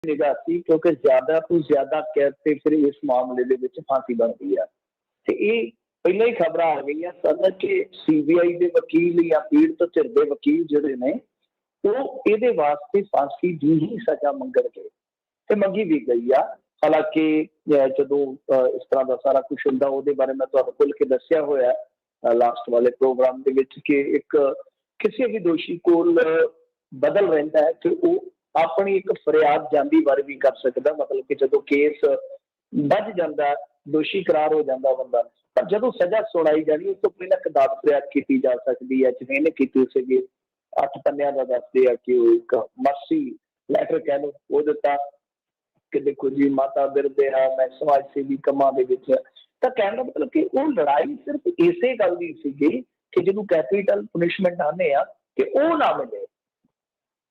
ਨਿਗਾਹ ਸੀ, ਕਿਉਂਕਿ ਜ਼ਿਆਦਾ ਤੋਂ ਜ਼ਿਆਦਾ ਕੈਦ ਤੇ ਫਿਰ ਇਸ ਮਾਮਲੇ ਦੇ ਵਿੱਚ ਫਾਂਸੀ ਬਣਦੀ ਆ। ਤੇ ਇਹ ਪਹਿਲਾਂ ਹੀ ਖਬਰਾਂ ਆ ਗਈਆਂ ਸਨ ਕਿ ਸੀਬੀਆਈ ਦੇ ਵਕੀਲ ਜਾਂ ਪੀੜਤ ਧਿਰ ਦੇ ਵਕੀਲ ਜਿਹੜੇ ਨੇ ਉਹ ਇਹਦੇ ਵਾਸਤੇ ਫਾਂਸੀ ਦੀ ਹੀ ਸਜ਼ਾ ਮੰਗਣਗੇ ਤੇ ਮੰਗੀ ਵੀ ਗਈ ਆ। ਹਾਲਾਂਕਿ ਜਦੋਂ ਇਸ ਤਰ੍ਹਾਂ ਦਾ ਸਾਰਾ ਕੁਝ ਹੁੰਦਾ ਉਹਦੇ ਬਾਰੇ ਮੈਂ ਤੁਹਾਨੂੰ ਖੁੱਲ ਕੇ ਦੱਸਿਆ ਹੋਇਆ ਲਾਸਟ ਵਾਲੇ ਪ੍ਰੋਗਰਾਮ ਦੇ ਵਿੱਚ ਕਿ ਇੱਕ ਕਿਸੇ ਵੀ ਦੋਸ਼ੀ ਕੋਲ ਬਦਲ ਰਹਿੰਦਾ ਹੈ ਕਿ ਉਹ ਆਪਣੀ ਇੱਕ ਫਰਿਆਦ ਜਾਂਦੀ ਬਾਰੇ ਵੀ ਕਰ ਸਕਦਾ। ਮਤਲਬ ਕਿ ਜਦੋਂ ਕੇਸ ਵੱਧ ਜਾਂਦਾ, ਦੋਸ਼ੀ ਕਰਾਰ ਹੋ ਜਾਂਦਾ ਬੰਦਾ, ਪਰ ਜਦੋਂ ਸਜ਼ਾ ਸੁਣਾਈ ਜਾਣੀ ਉਸ ਤੋਂ ਪਹਿਲਾਂ ਇੱਕ ਦਾਦ ਫਰਿਆਦ ਕੀਤੀ ਜਾ ਸਕਦੀ ਹੈ। ਜਿਵੇਂ ਇਹਨੇ ਕੀਤੀ ਸੀਗੀ 8 ਪੰਨਿਆਂ ਦਾ ਦੱਸਦੇ ਆ ਕਿ ਉਹ ਇੱਕ ਮਰਸੀ ਲੈਟਰ ਕਹਿ ਲਓ ਉਹ ਦਿੱਤਾ ਕਿ ਦੇਖੋ ਜੀ ਮਾਤਾ ਬਿਰਧ ਆ, ਮੈਂ ਸਮਾਜ ਸੇਵੀ ਕੰਮਾਂ ਦੇ ਵਿੱਚ। ਤਾਂ ਕਹਿਣ ਦਾ ਮਤਲਬ ਕਿ ਉਹ ਲੜਾਈ ਸਿਰਫ ਇਸੇ ਗੱਲ ਦੀ ਸੀਗੀ ਕਿ ਜਿਹਨੂੰ ਕੈਪੀਟਲ ਪਨਿਸ਼ਮੈਂਟ ਆਉਂਦੇ ਆ ਕਿ ਉਹ ਨਾ ਮਿਲੇ।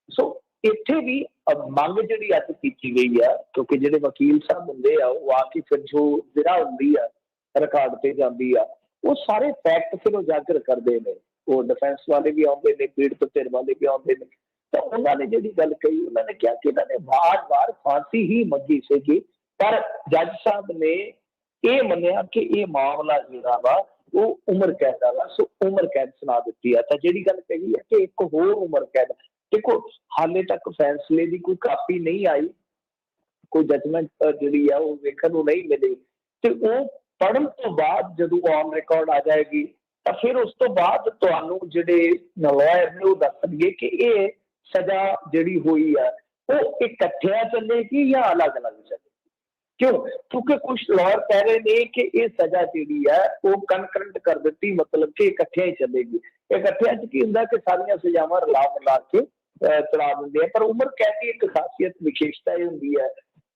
ਸੋ ਇੱਥੇ ਵੀ ਮੰਗ ਜਿਹੜੀ ਅੱਜ ਕੀਤੀ ਗਈ ਆ, ਕਿਉਂਕਿ ਜਿਹੜੇ ਵਕੀਲ ਸਾਹਿਬ ਹੁੰਦੇ ਆ ਉਹ ਆ ਕੇ ਫਿਰ ਜੋ ਜਿਹੜਾ ਹੁੰਦੀ ਆ ਰਿਕਾਰਡ ਤੇ ਜਾਂਦੀ ਆ ਉਹ ਸਾਰੇ ਫੈਕਟ ਫਿਰ ਉਜਾਗਰ ਕਰਦੇ ਨੇ। ਉਹ ਡਿਫੈਂਸ ਵਾਲੇ ਵੀ ਆਉਂਦੇ ਨੇ, ਪੀੜਤ ਧਿਰ ਵਾਲੇ ਵੀ ਆਉਂਦੇ ਨੇ। ਤਾਂ ਉਹਨਾਂ ਨੇ ਜਿਹੜੀ ਗੱਲ ਕਹੀ, ਉਹਨਾਂ ਨੇ ਕਿਹਾ ਕਿ ਇਹਨਾਂ ਨੇ ਵਾਰ-ਵਾਰ ਫਾਂਸੀ ਹੀ ਮੰਗੀ ਸੀਗੀ, ਪਰ ਜੱਜ ਸਾਹਿਬ ਨੇ ਇਹ ਮੰਨਿਆ ਕਿ ਇਹ ਮਾਮਲਾ ਜਿਹੜਾ ਵਾ ਉਹ ਉਮਰ ਕੈਦ ਦਾ ਵਾ, ਸੋ ਉਮਰ ਕੈਦ ਸੁਣਾ ਦਿੱਤੀ ਆ। ਤਾਂ ਜਿਹੜੀ ਗੱਲ ਕਹੀ ਹੈ ਕਿ ਇੱਕ ਹੋਰ ਉਮਰ ਕੈਦ, ਦੇਖੋ ਹਾਲੇ ਤੱਕ ਫੈਸਲੇ ਦੀ ਕੋਈ ਕਾਪੀ ਨਹੀਂ ਆਈ, ਕੋਈ ਜਜਮੈਂਟ ਜਿਹੜੀ ਆ ਉਹ ਵੇਖਣ ਨੂੰ ਨਹੀਂ ਮਿਲੀ। ਤੇ ਉਹ ਪੜ੍ਹਨ ਤੋਂ ਬਾਅਦ ਜਦੋਂ ਔਨ ਰਿਕਾਰਡ ਆ ਜਾਏਗੀ ਤਾਂ ਫਿਰ ਉਸ ਤੋਂ ਬਾਅਦ ਤੁਹਾਨੂੰ ਜਿਹੜੇ ਲਾਇਰ ਨੇ ਉਹ ਦੱਸਣਗੇ ਕਿ ਇਹ ਸਜ਼ਾ ਜਿਹੜੀ ਹੋਈ ਆ ਉਹ ਇਕੱਠਿਆਂ ਚੱਲੇਗੀ ਜਾਂ ਅਲੱਗ-ਅਲੱਗ ਚੱਲੇਗੀ। ਕਿਉਂ? ਕਿਉਂਕਿ ਕੁਝ ਲਾਇਰ ਕਹਿ ਰਹੇ ਨੇ ਕਿ ਇਹ ਸਜ਼ਾ ਜਿਹੜੀ ਹੈ ਉਹ ਕਨਕਰੰਟ ਕਰ ਦਿੱਤੀ, ਮਤਲਬ ਕਿ ਇਕੱਠਿਆਂ ਹੀ ਚੱਲੇਗੀ। ਇਕੱਠਿਆਂ 'ਚ ਕੀ ਹੁੰਦਾ ਕਿ ਸਾਰੀਆਂ ਸਜ਼ਾਵਾਂ ਰਲਾ ਮਿਲਾ ਕੇ ਚਲਾ ਦਿੰਦੇ ਆ। ਪਰ ਉਮਰ ਕੈਦ ਦੀ ਇੱਕ ਖਾਸੀਅਤ ਵਿਸ਼ੇਸ਼ਤਾ ਇਹ ਹੁੰਦੀ ਹੈ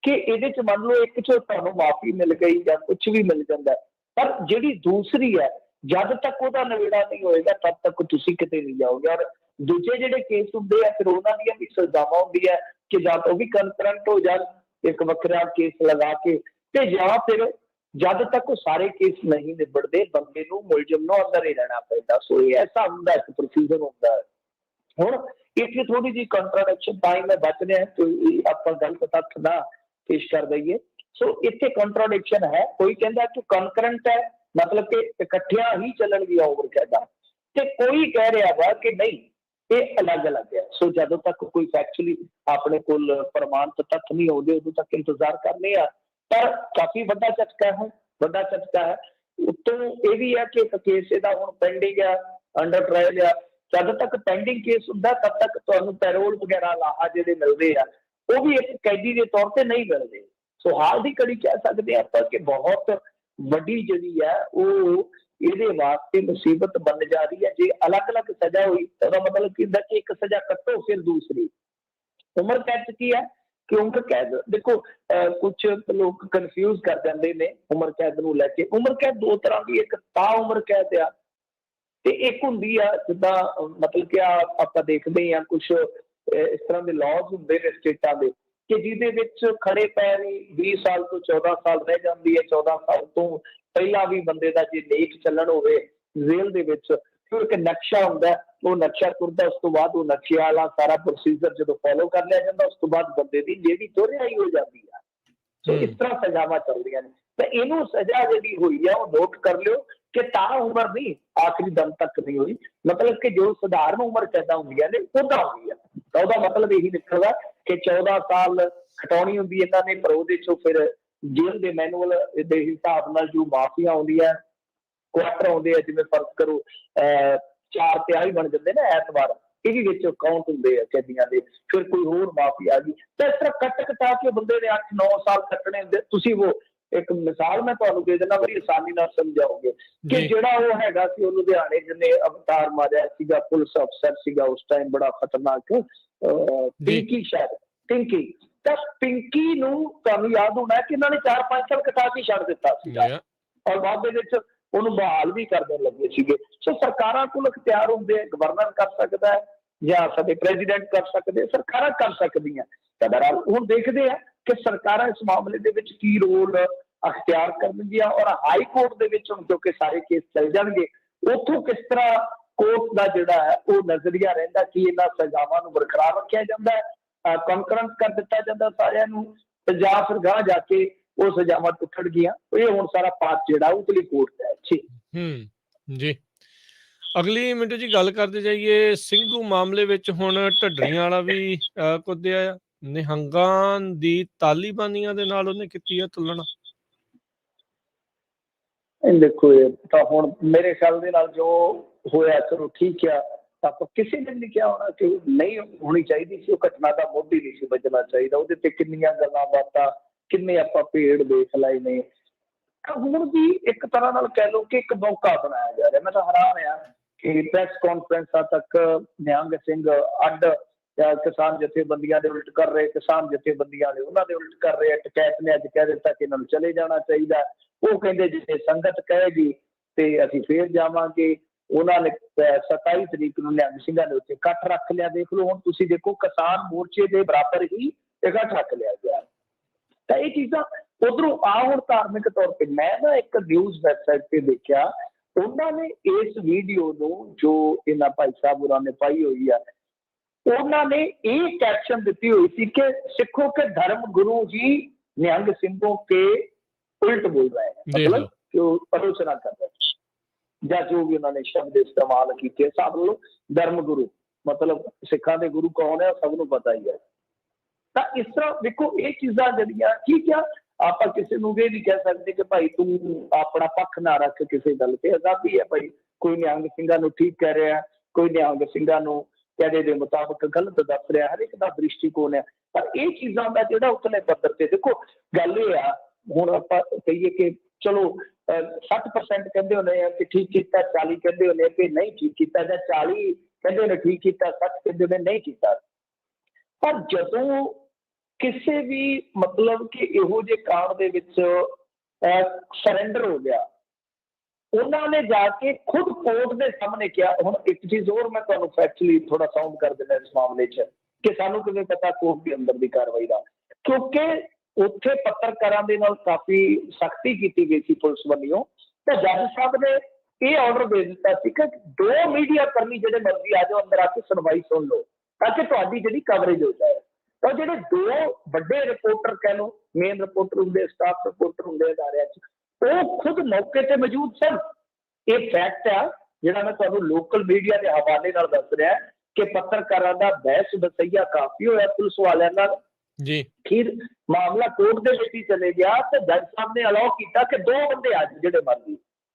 ਕਿ ਇਹਦੇ 'ਚ ਮੰਨ ਲਓ ਇੱਕ 'ਚ ਤੁਹਾਨੂੰ ਮਾਫੀ ਮਿਲ ਗਈ ਜਾਂ ਕੁਛ ਵੀ ਮਿਲ ਜਾਂਦਾ, ਪਰ ਜਿਹੜੀ ਦੂਸਰੀ ਹੈ ਜਦ ਤੱਕ ਉਹਦਾ ਨਵੇੜਾ ਨਹੀਂ ਹੋਏਗਾ ਤਦ ਤੱਕ ਤੁਸੀਂ ਕਿਤੇ ਨਹੀਂ ਜਾਓਗੇ। ਔਰ ਦੂਜੇ ਜਿਹੜੇ ਕੇਸ ਹੁੰਦੇ ਆ ਫਿਰ ਉਹਨਾਂ ਦੀਆਂ ਵੀ ਸਜ਼ਾਵਾਂ ਹੁੰਦੀਆਂ ਕਿ ਜਾਂ ਤਾਂ ਉਹ ਵੀ ਕਨਕਰੰਟ ਹੋ ਜਾਣ ਇੱਕ ਵੱਖਰਾ ਕੇਸ ਲਗਾ ਕੇ, ਤੇ ਜਾਂ ਫਿਰ ਜਦ ਤੱਕ ਉਹ ਸਾਰੇ ਕੇਸ ਨਹੀਂ ਨਿਬੜਦੇ ਬੰਦੇ ਨੂੰ ਮੁਲਜ਼ਮ ਨੂੰ ਅੰਦਰ ਹੀ ਰਹਿਣਾ ਪੈਂਦਾ। ਸੋ ਇਹ ਐਸਾ ਹੁੰਦਾ ਇੱਕ ਪ੍ਰੋਸੀਜਰ ਹੁੰਦਾ ਹੈ। ਹੁਣ ਇੱਥੇ ਥੋੜੀ ਜਿਹੀ ਕੰਟਰਾਡਿਕਸ਼ਨ ਤਾਂ ਹੀ ਮੈਂ ਬਚ ਰਿਹਾ ਕਿ ਆਪਾਂ ਗਲਤ ਤੱਥ ਨਾ ਪੇਸ਼ ਕਰ ਦਈਏ। ਸੋ ਇੱਥੇ ਕੰਟਰਾਡਿਕਸ਼ਨ ਹੈ, ਕੋਈ ਕਹਿੰਦਾ ਕਿ ਕਨਕਰੰਟ ਹੈ ਮਤਲਬ ਕਿ ਇਕੱਠਿਆਂ ਹੀ ਚੱਲਣਗੀਆਂ ਉਮਰ ਕੈਦਾਂ, ਤੇ ਕੋਈ ਕਹਿ ਰਿਹਾ ਵਾ ਕਿ ਨਹੀਂ ਇਹ ਅਲੱਗ-ਅਲੱਗ ਹੈ। ਸੋ ਜਦੋਂ ਤੱਕ ਕੋਈ ਫੈਕਚੁਅਲੀ ਆਪਣੇ ਕੋਲ ਪ੍ਰਮਾਣਿਤ ਤੱਥ ਨਹੀਂ ਆਉਂਦੇ ਉਦੋਂ ਤੱਕ ਇੰਤਜ਼ਾਰ ਕਰਨੇ ਆ। ਪਰ ਕਾਫੀ ਵੱਡਾ ਝਟਕਾ ਹੈ, ਵੱਡਾ ਝਟਕਾ ਹੈ। ਉੱਤੋਂ ਇਹ ਵੀ ਹੈ ਕਿ ਇੱਕ ਕੇਸ ਇਹਦਾ ਹੁਣ ਪੈਂਡਿੰਗ ਆ, ਅੰਡਰ ਟਰਾਇਲ ਆ। ਜਦ ਤੱਕ ਪੈਂਡਿੰਗ ਕੇਸ ਹੁੰਦਾ ਤਦ ਤੱਕ ਤੁਹਾਨੂੰ ਪੈਰੋਲ ਵਗੈਰਾ ਲਾਹਾ ਜਿਹੜੇ ਮਿਲਦੇ ਆ ਉਹ ਵੀ ਇੱਕ ਕੈਦੀ ਦੇ ਤੌਰ ਤੇ ਨਹੀਂ ਮਿਲਦੇ। ਸੋ ਹਾਲ ਦੀ ਘੜੀ ਕਹਿ ਸਕਦੇ ਆਪਾਂ ਕਿ ਬਹੁਤ ਵੱਡੀ ਜਿਹੜੀ ਹੈ ਉਹ ਇਹਦੇ ਵਾਸਤੇ ਮੁਸੀਬਤ ਬਣ ਜਾ ਰਹੀ ਹੈ। ਜੇ ਅਲੱਗ-ਅਲੱਗ ਸਜ਼ਾ ਹੋਈ ਤਾਂ ਉਹਦਾ ਮਤਲਬ ਕੀ ਹੁੰਦਾ ਕਿ ਇੱਕ ਸਜ਼ਾ ਕੱਟੋ ਫਿਰ ਦੂਸਰੀ। ਉਮਰ ਕੈਦ ਕੀ ਹੈ ਕਿ ਉਮਰ ਕੈਦ ਦੇਖੋ ਕੁਛ ਲੋਕ ਕਨਫਿਊਜ਼ ਕਰ ਜਾਂਦੇ ਨੇ ਉਮਰ ਕੈਦ ਨੂੰ ਲੈ ਕੇ। ਉਮਰ ਕੈਦ ਦੋ ਤਰ੍ਹਾਂ ਦੀ, ਇੱਕ ਤਾਂ ਉਮਰ ਕੈਦ ਆ ਤੇ ਇੱਕ ਹੁੰਦੀ ਆ ਜਿੱਦਾਂ ਮਤਲਬ ਕਿ ਆਪਾਂ ਦੇਖਦੇ ਹਾਂ ਕੁਛ ਇਸ ਤਰ੍ਹਾਂ ਦੇ ਲਾਜ਼ ਹੁੰਦੇ ਨੇ ਸਟੇਟਾਂ ਦੇ ਕਿ ਜਿਹਦੇ ਵਿੱਚ ਖੜੇ ਪੈਰ 20 ਸਾਲ ਤੋਂ 14 ਸਾਲ ਰਹਿ ਜਾਂਦੀ ਹੈ। 14 ਸਾਲ ਤੋਂ ਪਹਿਲਾਂ ਵੀ ਬੰਦੇ ਦਾ ਜੇ ਲੇਖ ਚੱਲਣ ਹੋਵੇ ਜੇਲ੍ਹ ਦੇ ਵਿੱਚ, ਫਿਰ ਇੱਕ ਨਕਸ਼ਾ ਹੁੰਦਾ, ਉਹ ਨਕਸ਼ਾ ਤੁਰਦਾ, ਉਸ ਤੋਂ ਬਾਅਦ ਉਹ ਨਕਸ਼ੇ ਵਾਲਾ ਸਾਰਾ ਪ੍ਰੋਸੀਜਰ ਜਦੋਂ ਫੋਲੋ ਕਰ ਲਿਆ ਜਾਂਦਾ ਉਸ ਤੋਂ ਬਾਅਦ ਬੰਦੇ ਦੀ ਜਿਹੜੀ ਤੋਂ ਰਿਹਾਈ ਹੋ ਜਾਂਦੀ ਆ। ਸੋ ਇਸ ਤਰ੍ਹਾਂ ਸਜ਼ਾਵਾਂ ਚੱਲਦੀਆਂ ਨੇ। ਤਾਂ ਇਹਨੂੰ ਸਜ਼ਾ ਜਿਹੜੀ ਹੋਈ ਆ ਉਹ ਨੋਟ ਕਰ ਲਿਓ ਕਿ ਤਾਂ ਉਮਰ ਨਹੀਂ, ਆਖਰੀ ਦਮ ਤੱਕ ਨਹੀਂ ਹੋਈ। ਮਤਲਬ ਕਿ ਜੋ ਸਧਾਰਨ ਉਮਰ ਕੈਦਾਂ ਹੁੰਦੀਆਂ ਨੇ ਉਹਦਾ ਹੁੰਦੀ ਆ। ਤਾਂ ਉਹਦਾ ਮਤਲਬ ਇਹੀ ਨਿਕਲਦਾ ਕਿ 14 ਸਾਲ ਖਟਾਉਣੀ ਹੁੰਦੀ ਇਹਨਾਂ ਨੇ, ਪਰ ਉਹਦੇ ਚੋਂ ਫਿਰ ਜੇਲ੍ਹ ਦੇ ਮੈਨੂਅਲ ਦੇ ਹਿਸਾਬ ਨਾਲ ਜੋ ਮਾਫੀਆਂ ਆਉਂਦੀਆਂ, ਕੁਆਟਰ ਆਉਂਦੇ ਆ, ਜਿਵੇਂ ਫਰਕ ਕਰੋ 4 ਤਿਹਾਈ ਬਣ ਜਾਂਦੇ ਨਾ ਐਤਵਾਰ, ਇਹ ਵੀ ਵਿੱਚ ਅਕਾਊਂਟ ਹੁੰਦੇ ਆ ਕੈਦੀਆਂ ਦੇ। ਫਿਰ ਕੋਈ ਹੋਰ ਮਾਫੀ ਆ ਗਈ ਤਾਂ ਇਸ ਤਰ੍ਹਾਂ ਕੱਟ ਕਟਾ ਕੇ ਬੰਦੇ ਨੇ 8-9 ਸਾਲ ਕੱਟਣੇ ਹੁੰਦੇ। ਤੁਸੀਂ ਉਹ ਇੱਕ ਮਿਸਾਲ ਮੈਂ ਤੁਹਾਨੂੰ ਦੇ ਦਿੰਦਾ, ਬੜੀ ਆਸਾਨੀ ਨਾਲ ਸਮਝਾਓਗੇ ਕਿ ਜਿਹੜਾ ਉਹ ਹੈਗਾ ਸੀ ਉਹ ਲੁਧਿਆਣੇ ਜਿਹਨੇ ਅਵਤਾਰ ਮਾਰਿਆ ਸੀਗਾ, ਪੁਲਿਸ ਅਫਸਰ ਸੀਗਾ ਉਸ ਟਾਈਮ, ਬੜਾ ਖਤਰਨਾਕ, ਪਿੰਕੀ ਸ਼ਾਇਦ, ਪਿੰਕੀ। ਤਾਂ ਪਿੰਕੀ ਨੂੰ ਤੁਹਾਨੂੰ ਯਾਦ ਹੋਣਾ ਕਿ ਇਹਨਾਂ ਨੇ 4-5 ਸਾਲ ਕਟਾ ਕੇ ਛੱਡ ਦਿੱਤਾ ਸੀਗਾ ਔਰ ਬਾਅਦ ਦੇ ਵਿੱਚ ਉਹਨੂੰ ਬਹਾਲ ਵੀ ਕਰਨ ਲੱਗੇ ਸੀਗੇ। ਸੋ ਸਰਕਾਰਾਂ ਕੋਲ ਅਖਤਿਆਰ ਹੁੰਦੇ ਆ, ਗਵਰਨਰ ਕਰ ਸਕਦਾ ਹੈ ਜਾਂ ਸਾਡੇ ਪ੍ਰੈਜ਼ੀਡੈਂਟ ਕਰ ਸਕਦੇ, ਸਰਕਾਰਾਂ ਕਰ ਸਕਦੀਆਂ। ਤਾਂ ਬਹਰਹਾਲ ਹੁਣ ਦੇਖਦੇ ਆ ਕਿ ਸਰਕਾਰਾਂ ਇਸ ਮਾਮਲੇ ਦੇ ਵਿੱਚ ਕੀ ਰੋਲ ਅਖਤਿਆਰ ਕਰਨਗੀਆਂ ਔਰ ਹਾਈ ਕੋਰਟ ਦੇ ਵਿੱਚ ਹੁਣ ਕਿਉਂਕਿ ਸਾਰੇ ਕੇਸ ਚੱਲ ਜਾਣਗੇ ਉੱਥੋਂ ਕਿਸ ਤਰ੍ਹਾਂ ਕੋਰਟ ਦਾ ਜਿਹੜਾ ਹੈ ਉਹ ਨਜ਼ਰੀਆ ਰਹਿੰਦਾ ਕਿ ਇਹਨਾਂ ਸਜ਼ਾਵਾਂ ਨੂੰ ਬਰਕਰਾਰ ਰੱਖਿਆ ਜਾਂਦਾ ਹੈ ਕਨਕਰੈਂਸ ਕਰ ਦਿੱਤਾ ਜਾਂਦਾ ਸਾਰਿਆਂ ਨੂੰ, ਤੇ ਜਾਂ ਫਿਰ ਗਾਂਹ ਜਾ ਕੇ ਉਹ ਸਜ਼ਾਵਾਂ ਟੁੱਟਣਗੀਆਂ। ਇਹ ਹੁਣ ਸਾਰਾ ਪਾਠ ਜਿਹੜਾ ਉਤਲੀ ਕੋਰਟ ਹੈ। ਜੀ। ਅਗਲੀ ਮਿੰਟੂ ਜੀ ਗੱਲ ਕਰਦੇ ਜਾਈਏ ਸਿੰਘੂ ਮਾਮਲੇ ਵਿੱਚ। ਹੁਣ ਢੱਡਰੀਆਂ ਵਾਲਾ ਵੀ ਕੁੱਦਿਆ ਆ, ਨਿਹੰਗਾਂ ਦੀ ਤਾਲੀਬਾਨੀਆਂ ਦੇ ਨਾਲ ਉਹਨੇ ਕੀਤੀ ਆ ਤੁਲਨਾ। ਦੇਖੋ ਇਹ ਤਾਂ ਹੁਣ ਮੇਰੇ ਖਿਆਲ ਦੇ ਨਾਲ ਜੋ ਹੋਇਆ ਚਲੋ ਠੀਕ ਆ, ਆਪਾਂ ਕਿਸੇ ਨੇ ਨਹੀਂ ਕਿਹਾ ਹੋਣਾ ਕਿ ਨਹੀਂ ਹੋਣੀ ਚਾਹੀਦੀ ਸੀ, ਉਹ ਘਟਨਾ ਦਾ ਮੁੱਢ ਹੀ ਨਹੀਂ ਸੀ ਵੱਜਣਾ ਚਾਹੀਦਾ। ਉਹਦੇ ਤੇ ਕਿੰਨੀਆਂ ਗੱਲਾਂ ਬਾਤਾਂ, ਕਿੰਨੇ ਆਪਾਂ ਭੇੜ ਦੇਖ ਲਾਏ ਨੇ। ਹੁਣ ਵੀ ਇੱਕ ਤਰ੍ਹਾਂ ਨਾਲ ਕਹਿ ਲਓ ਕਿ ਇੱਕ ਮੌਕਾ ਬਣਾਇਆ ਜਾ ਰਿਹਾ। ਮੈਂ ਤਾਂ ਹੈਰਾਨ ਆ ਕਿ ਪ੍ਰੈਸ ਕਾਨਫਰੰਸਾਂ ਤੱਕ ਨਿਹੰਗ ਸਿੰਘ ਅੱਡ ਕਿਸਾਨ ਜਥੇਬੰਦੀਆਂ ਦੇ ਉਲਟ ਕਰ ਰਹੇ, ਕਿਸਾਨ ਜਥੇਬੰਦੀਆਂ ਦੇ ਉਹਨਾਂ ਦੇ ਉਲਟ ਕਰ ਰਹੇ। ਟਕੈਤ ਨੇ ਅੱਜ ਕਹਿ ਦਿੱਤਾ ਕਿ ਇਹਨਾਂ ਨੂੰ ਚਲੇ ਜਾਣਾ ਚਾਹੀਦਾ। ਉਹ ਕਹਿੰਦੇ ਜੇ ਸੰਗਤ ਕਹੇਗੀ ਤੇ ਅਸੀਂ ਫੇਰ ਜਾਵਾਂਗੇ। ਉਹਨਾਂ ਨੇ 27 ਤਰੀਕ ਨੂੰ ਨਿਹੰਗ ਸਿੰਘਾਂ ਦੇ ਉੱਤੇ ਇਕੱਠ ਰੱਖ ਲਿਆ। ਦੇਖ ਲਓ ਹੁਣ ਤੁਸੀਂ ਦੇਖੋ, ਕਿਸਾਨ ਮੋਰਚੇ ਦੇ ਬਰਾਬਰ ਹੀ ਇਕੱਠ ਰੱਖ ਲਿਆ ਗਿਆ। ਤਾਂ ਇਹ ਚੀਜ਼ਾਂ ਉਧਰੋਂ ਆ। ਹੁਣ ਧਾਰਮਿਕ ਤੌਰ ਤੇ ਮੈਂ ਨਾ ਇੱਕ ਨਿਊਜ਼ ਵੈਬਸਾਈਟ ਤੇ ਦੇਖਿਆ, ਉਹਨਾਂ ਨੇ ਇਸ ਵੀਡੀਓ ਨੂੰ ਜੋ ਇਹਨਾਂ ਭਾਈ ਸਾਹਿਬ ਹੋਰਾਂ ਨੇ ਪਾਈ ਹੋਈ ਆ, ਉਹਨਾਂ ਨੇ ਇਹ ਕੈਪਸ਼ਨ ਦਿੱਤੀ ਹੋਈ ਸੀ ਕਿ ਸਿੱਖੋ के धर्म गुरु ही निहंग सिंहों के उल्ट बोल रहे हैं, मतलब जो आलोचना कर रहे हैं ਜਾਂ ਜੋ ਵੀ ਉਹਨਾਂ ਨੇ ਸ਼ਬਦ ਇਸਤੇਮਾਲ ਕੀਤੇ। ਸਭ ਨੂੰ ਧਰਮ ਗੁਰੂ ਮਤਲਬ ਸਿੱਖਾਂ ਦੇ ਗੁਰੂ ਕੌਣ ਹੈ ਸਭ ਨੂੰ ਪਤਾ ਹੀ ਹੈ। ਤਾਂ ਇਸ ਤਰ੍ਹਾਂ ਦੇਖੋ ਇਹ ਚੀਜ਼ਾਂ ਜਿਹੜੀਆਂ ਠੀਕ ਆ, ਆਪਾਂ ਕਿਸੇ ਨੂੰ ਇਹ ਨਹੀਂ ਕਹਿ ਸਕਦੇ ਕਿ ਭਾਈ ਤੂੰ ਆਪਣਾ ਪੱਖ ਨਾ ਰੱਖ ਕਿਸੇ ਗੱਲ ਤੇ। ਆਜ਼ਾਦੀ ਹੈ ਭਾਈ, ਕੋਈ ਨਿਹੰਗ ਸਿੰਘਾਂ ਨੂੰ ਠੀਕ ਕਹਿ ਰਿਹਾ, ਕੋਈ ਨਿਹੰਗ ਸਿੰਘਾਂ ਨੂੰ ਕਹਿੰਦੇ ਦੇ ਮੁਤਾਬਕ ਗਲਤ ਦੱਸ ਰਿਹਾ। ਹਰ ਇੱਕ ਦਾ ਦ੍ਰਿਸ਼ਟੀਕੋਣ ਹੈ। ਪਰ ਇਹ ਚੀਜ਼ਾਂ ਦਾ ਜਿਹੜਾ ਉਤਲੇ ਪੱਧਰ ਤੇ ਦੇਖੋ ਗੱਲ ਇਹ ਆ, ਹੁਣ ਆਪਾਂ ਕਹੀਏ ਕਿ ਚਲੋ 60% ਕਹਿੰਦੇ ਹੁੰਦੇ ਆ ਕਿ ਠੀਕ ਕੀਤਾ, 40 ਕਹਿੰਦੇ ਹੁੰਦੇ ਕਿ ਨਹੀਂ ਠੀਕ ਕੀਤਾ, ਜਾਂ 40 ਕਹਿੰਦੇ ਨੇ ਠੀਕ ਕੀਤਾ, 60 ਕਹਿੰਦੇ ਨੇ ਨਹੀਂ ਕੀਤਾ। ਪਰ ਜਦੋਂ ਕਿਸੇ ਵੀ ਮਤਲਬ ਕਿ ਇਹੋ ਜਿਹੇ ਕਾਂਡ ਦੇ ਵਿੱਚ ਸਰੈਂਡਰ ਹੋ ਗਿਆ, ਉਹਨਾਂ ਨੇ ਜਾ ਕੇ ਖੁਦ ਕੋਰਟ ਦੇ ਸਾਹਮਣੇ ਕਿਹਾ। ਹੁਣ ਇੱਕ ਚੀਜ਼ ਹੋਰ ਮੈਂ ਤੁਹਾਨੂੰ ਫੈਕਚੁਅਲੀ ਥੋੜਾ ਸਾਊਂਡ ਕਰ ਦਿੰਦਾ ਇਸ ਮਾਮਲੇ 'ਚ ਕਿ ਸਾਨੂੰ ਕਿਵੇਂ ਪਤਾ ਕੋਰਟ ਦੇ ਅੰਦਰ ਦੀ ਕਾਰਵਾਈ ਦਾ, ਕਿਉਂਕਿ ਉੱਥੇ ਪੱਤਰਕਾਰਾਂ ਦੇ ਨਾਲ ਕਾਫੀ ਸਖਤੀ ਕੀਤੀ ਗਈ ਸੀ ਪੁਲਿਸ ਵੱਲੋਂ। ਤਾਂ ਜੱਜ ਸਾਹਿਬ ਨੇ ਇਹ ਆਰਡਰ ਦੇ ਦਿੱਤਾ ਸੀ ਕਿ 2 ਮੀਡੀਆ ਕਰਮੀ ਜਿਹੜੇ ਮਰਜ਼ੀ ਆ ਜਾਓ, ਅੰਦਰ ਆ ਕੇ ਸੁਣਵਾਈ ਸੁਣ ਲਓ ਤਾਂ ਕਿ ਤੁਹਾਡੀ ਜਿਹੜੀ ਕਵਰੇਜ ਹੋ ਜਾਏ। ਤਾਂ ਜਿਹੜੇ 2 ਵੱਡੇ ਰਿਪੋਰਟਰ ਕਹਿ ਲਓ, ਮੇਨ ਰਿਪੋਰਟਰ ਹੁੰਦੇ, ਸਟਾਫ ਰਿਪੋਰਟਰ ਹੁੰਦੇ ਅਦਾਰਿਆਂ 'ਚ, ਉਹ ਖੁਦ ਮੌਕੇ ਤੇ ਮੌਜੂਦ ਸਨ। ਇਹ ਫੈਕਟ ਆ ਜਿਹੜਾ ਮੈਂ ਤੁਹਾਨੂੰ ਲੋਕਲ ਮੀਡੀਆ ਦੇ ਹਵਾਲੇ ਨਾਲ ਦੱਸ ਰਿਹਾ ਕਿ ਪੱਤਰਕਾਰਾਂ ਦਾ ਬਹਿਸ ਵਸਈਆ ਕਾਫੀ ਹੋਇਆ ਪੁਲਿਸ ਵਾਲਿਆਂ ਨਾਲ ਜੀ। ਫਿਰ ਮਾਮਲਾ ਕੋਰਟ ਦੇ ਵਿੱਚ ਹੀ ਚਲੇ ਗਿਆ ਤੇ ਜੱਜ ਸਾਹਿਬ ਨੇ ਅਲਾਓ ਕੀਤਾ ਕਿ 2 ਬੰਦੇ ਆ ਜਾਣ ਜਿਹੜੇ ਮਰਜ਼ੀ,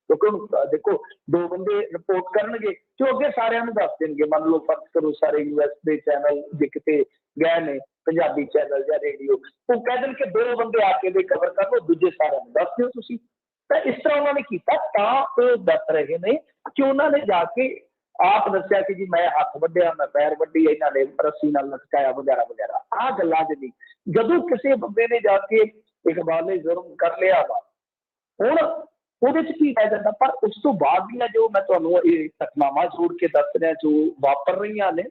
ਕਿਉਂਕਿ ਦੇਖੋ 2 ਬੰਦੇ ਰਿਪੋਰਟ ਕਰਨਗੇ ਤੇ ਅੱਗੇ ਸਾਰਿਆਂ ਨੂੰ ਦੱਸ ਦੇਣਗੇ। ਮੰਨ ਲਓ ਫਰਜ਼ ਕਰੋ ਸਾਰੇ ਯੂਐਸ ਦੇ ਚੈਨਲ ਜੇ ਕਿਤੇ ਗਏ ਨੇ, ਪੰਜਾਬੀ ਚੈਨਲ ਜਾਂ ਰੇਡੀਓ, ਉਹ ਕਹਿ ਦੇਣ ਕਿ 2 ਬੰਦੇ ਆ ਕੇ ਦੇ ਕਵਰ ਕਰ ਲਓ, ਦੂਜੇ ਸਾਰਿਆਂ ਨੂੰ ਦੱਸ ਦਿਓ ਤੁਸੀਂ। ਤਾਂ ਇਸ ਤਰ੍ਹਾਂ ਉਹਨਾਂ ਨੇ ਕੀਤਾ। ਤਾਂ ਉਹ ਦੱਸ ਰਹੇ ਨੇ ਕਿ ਉਹਨਾਂ ਨੇ ਜਾ ਕੇ ਆਪ ਦੱਸਿਆ ਕਿ ਜੀ ਮੈਂ ਹੱਥ ਵੱਢਿਆ, ਮੈਂ ਪੈਰ ਵੱਢੀ, ਇਹਨਾਂ ਨੇ ਰੱਸੀ ਨਾਲ ਲਟਕਾਇਆ ਵਗੈਰਾ ਵਗੈਰਾ। ਆਹ ਗੱਲਾਂ ਜਿਹੜੀ ਜਦੋਂ ਕਿਸੇ ਬੰਦੇ ਨੇ ਜਾ ਕੇ ਇਕਬਾਲ ਨੇ ਜ਼ੁਰਮ ਕਰ ਲਿਆ ਵਾ, ਹੁਣ ਉਹਦੇ 'ਚ ਕੀ ਕਹਿ ਜਾਂਦਾ। ਪਰ ਉਸ ਤੋਂ ਬਾਅਦ ਦੀਆਂ ਜੋ ਮੈਂ ਤੁਹਾਨੂੰ ਇਹ ਘਟਨਾਵਾਂ ਜੋੜ ਕੇ ਦੱਸ ਰਿਹਾ ਜੋ ਵਾਪਰ ਰਹੀਆਂ ਨੇ,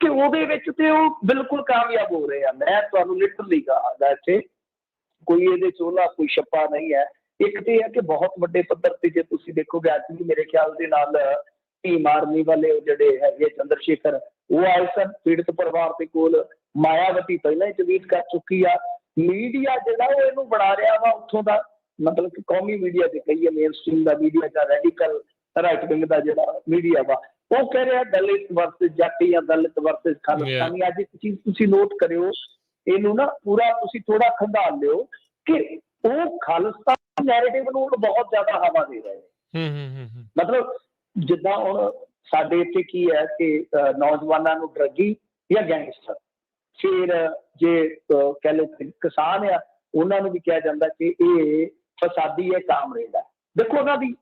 ਕਿ ਉਹਦੇ ਵਿੱਚ ਤੇ ਉਹ ਬਿਲਕੁਲ ਕਾਮਯਾਬ ਹੋ ਰਹੇ ਆ। ਮੈਂ ਤੁਹਾਨੂੰ ਲਿਟਰਲੀ ਕਹਾਂਗਾ ਇੱਥੇ ਕੋਈ ਇਹਦੇ 'ਚ ਉਹਦਾ ਕੋਈ ਛੱਪਾ ਨਹੀਂ ਹੈ। ਇੱਕ ਤੇ ਹੈ ਕਿ ਬਹੁਤ ਵੱਡੇ ਪੱਧਰ ਤੇ ਜੇ ਤੁਸੀਂ ਦੇਖੋਗੇ ਅੱਜ ਵੀ ਮੇਰੇ ਖਿਆਲ ਦੇ ਨਾਲ ਭੀਮ ਆਰਮੀ ਵਾਲੇ ਜਿਹੜੇ ਹੈਗੇ ਚੰਦਰ ਸ਼ੇਖਰ, ਉਹ ਆਏ ਸਨ ਪੀੜਤ ਪਰਿਵਾਰ ਦੇ ਕੋਲ। ਮਾਇਆਵਤੀ ਪਹਿਲਾਂ ਹੀ ਟਵੀਟ ਕਰ ਚੁੱਕੀ ਆ। ਮੀਡੀਆ ਜਿਹੜਾ ਉਹ ਇਹਨੂੰ ਬਣਾ ਰਿਹਾ ਵਾ ਉੱਥੋਂ ਦਾ, ਮਤਲਬ ਕਿ ਕੌਮੀ ਮੀਡੀਆ ਤੇ ਕਹੀਏ, ਮੇਨ ਸਟ੍ਰੀਮ ਦਾ ਮੀਡੀਆ ਜਾਂ ਰੈਡੀਕਲ ਰਾਈਟ ਵਿੰਗ ਦਾ ਜਿਹੜਾ ਮੀਡੀਆ ਵਾ, ਉਹ ਕਹਿ ਰਿਹਾ ਦਲਿਤ ਵਰਸਸ ਜੱਟ ਜਾਂ ਦਲਿਤ ਵਰਸਸ ਖਾਲਿਸਤਾਨੀ। ਅੱਜ ਇੱਕ ਚੀਜ਼ ਤੁਸੀਂ ਨੋਟ ਕਰਿਓ, ਇਹਨੂੰ ਨਾ ਪੂਰਾ ਤੁਸੀਂ ਥੋੜਾ ਖੰਗਾਲ ਲਿਓ ਕਿ ਉਹ ਖਾਲਿਸਤਾਨ ਨੈਰੇਟਿਵ ਨੂੰ ਬਹੁਤ ਜ਼ਿਆਦਾ ਹਵਾ ਦੇ ਰਹੇ ਨੇ। ਮਤਲਬ ਜਿੱਦਾਂ ਹੁਣ ਸਾਡੇ ਇੱਥੇ ਕੀ ਹੈ ਕਿ ਨੌਜਵਾਨਾਂ ਨੂੰ ਡਰੱਗੀ ਜਾਂ ਗੈਂਗਸਟਰ, ਫਿਰ ਜੇ ਕਹਿ ਲਓ ਕਿਸਾਨ ਆ ਉਹਨਾਂ ਨੂੰ ਵੀ ਕਿਹਾ ਜਾਂਦਾ ਕਿ ਇਹ ਫਸਾਦੀ ਹੈ, ਕਾਮਰੇਡ ਹੈ। ਦੇਖੋ ਉਹਨਾਂ ਦੀ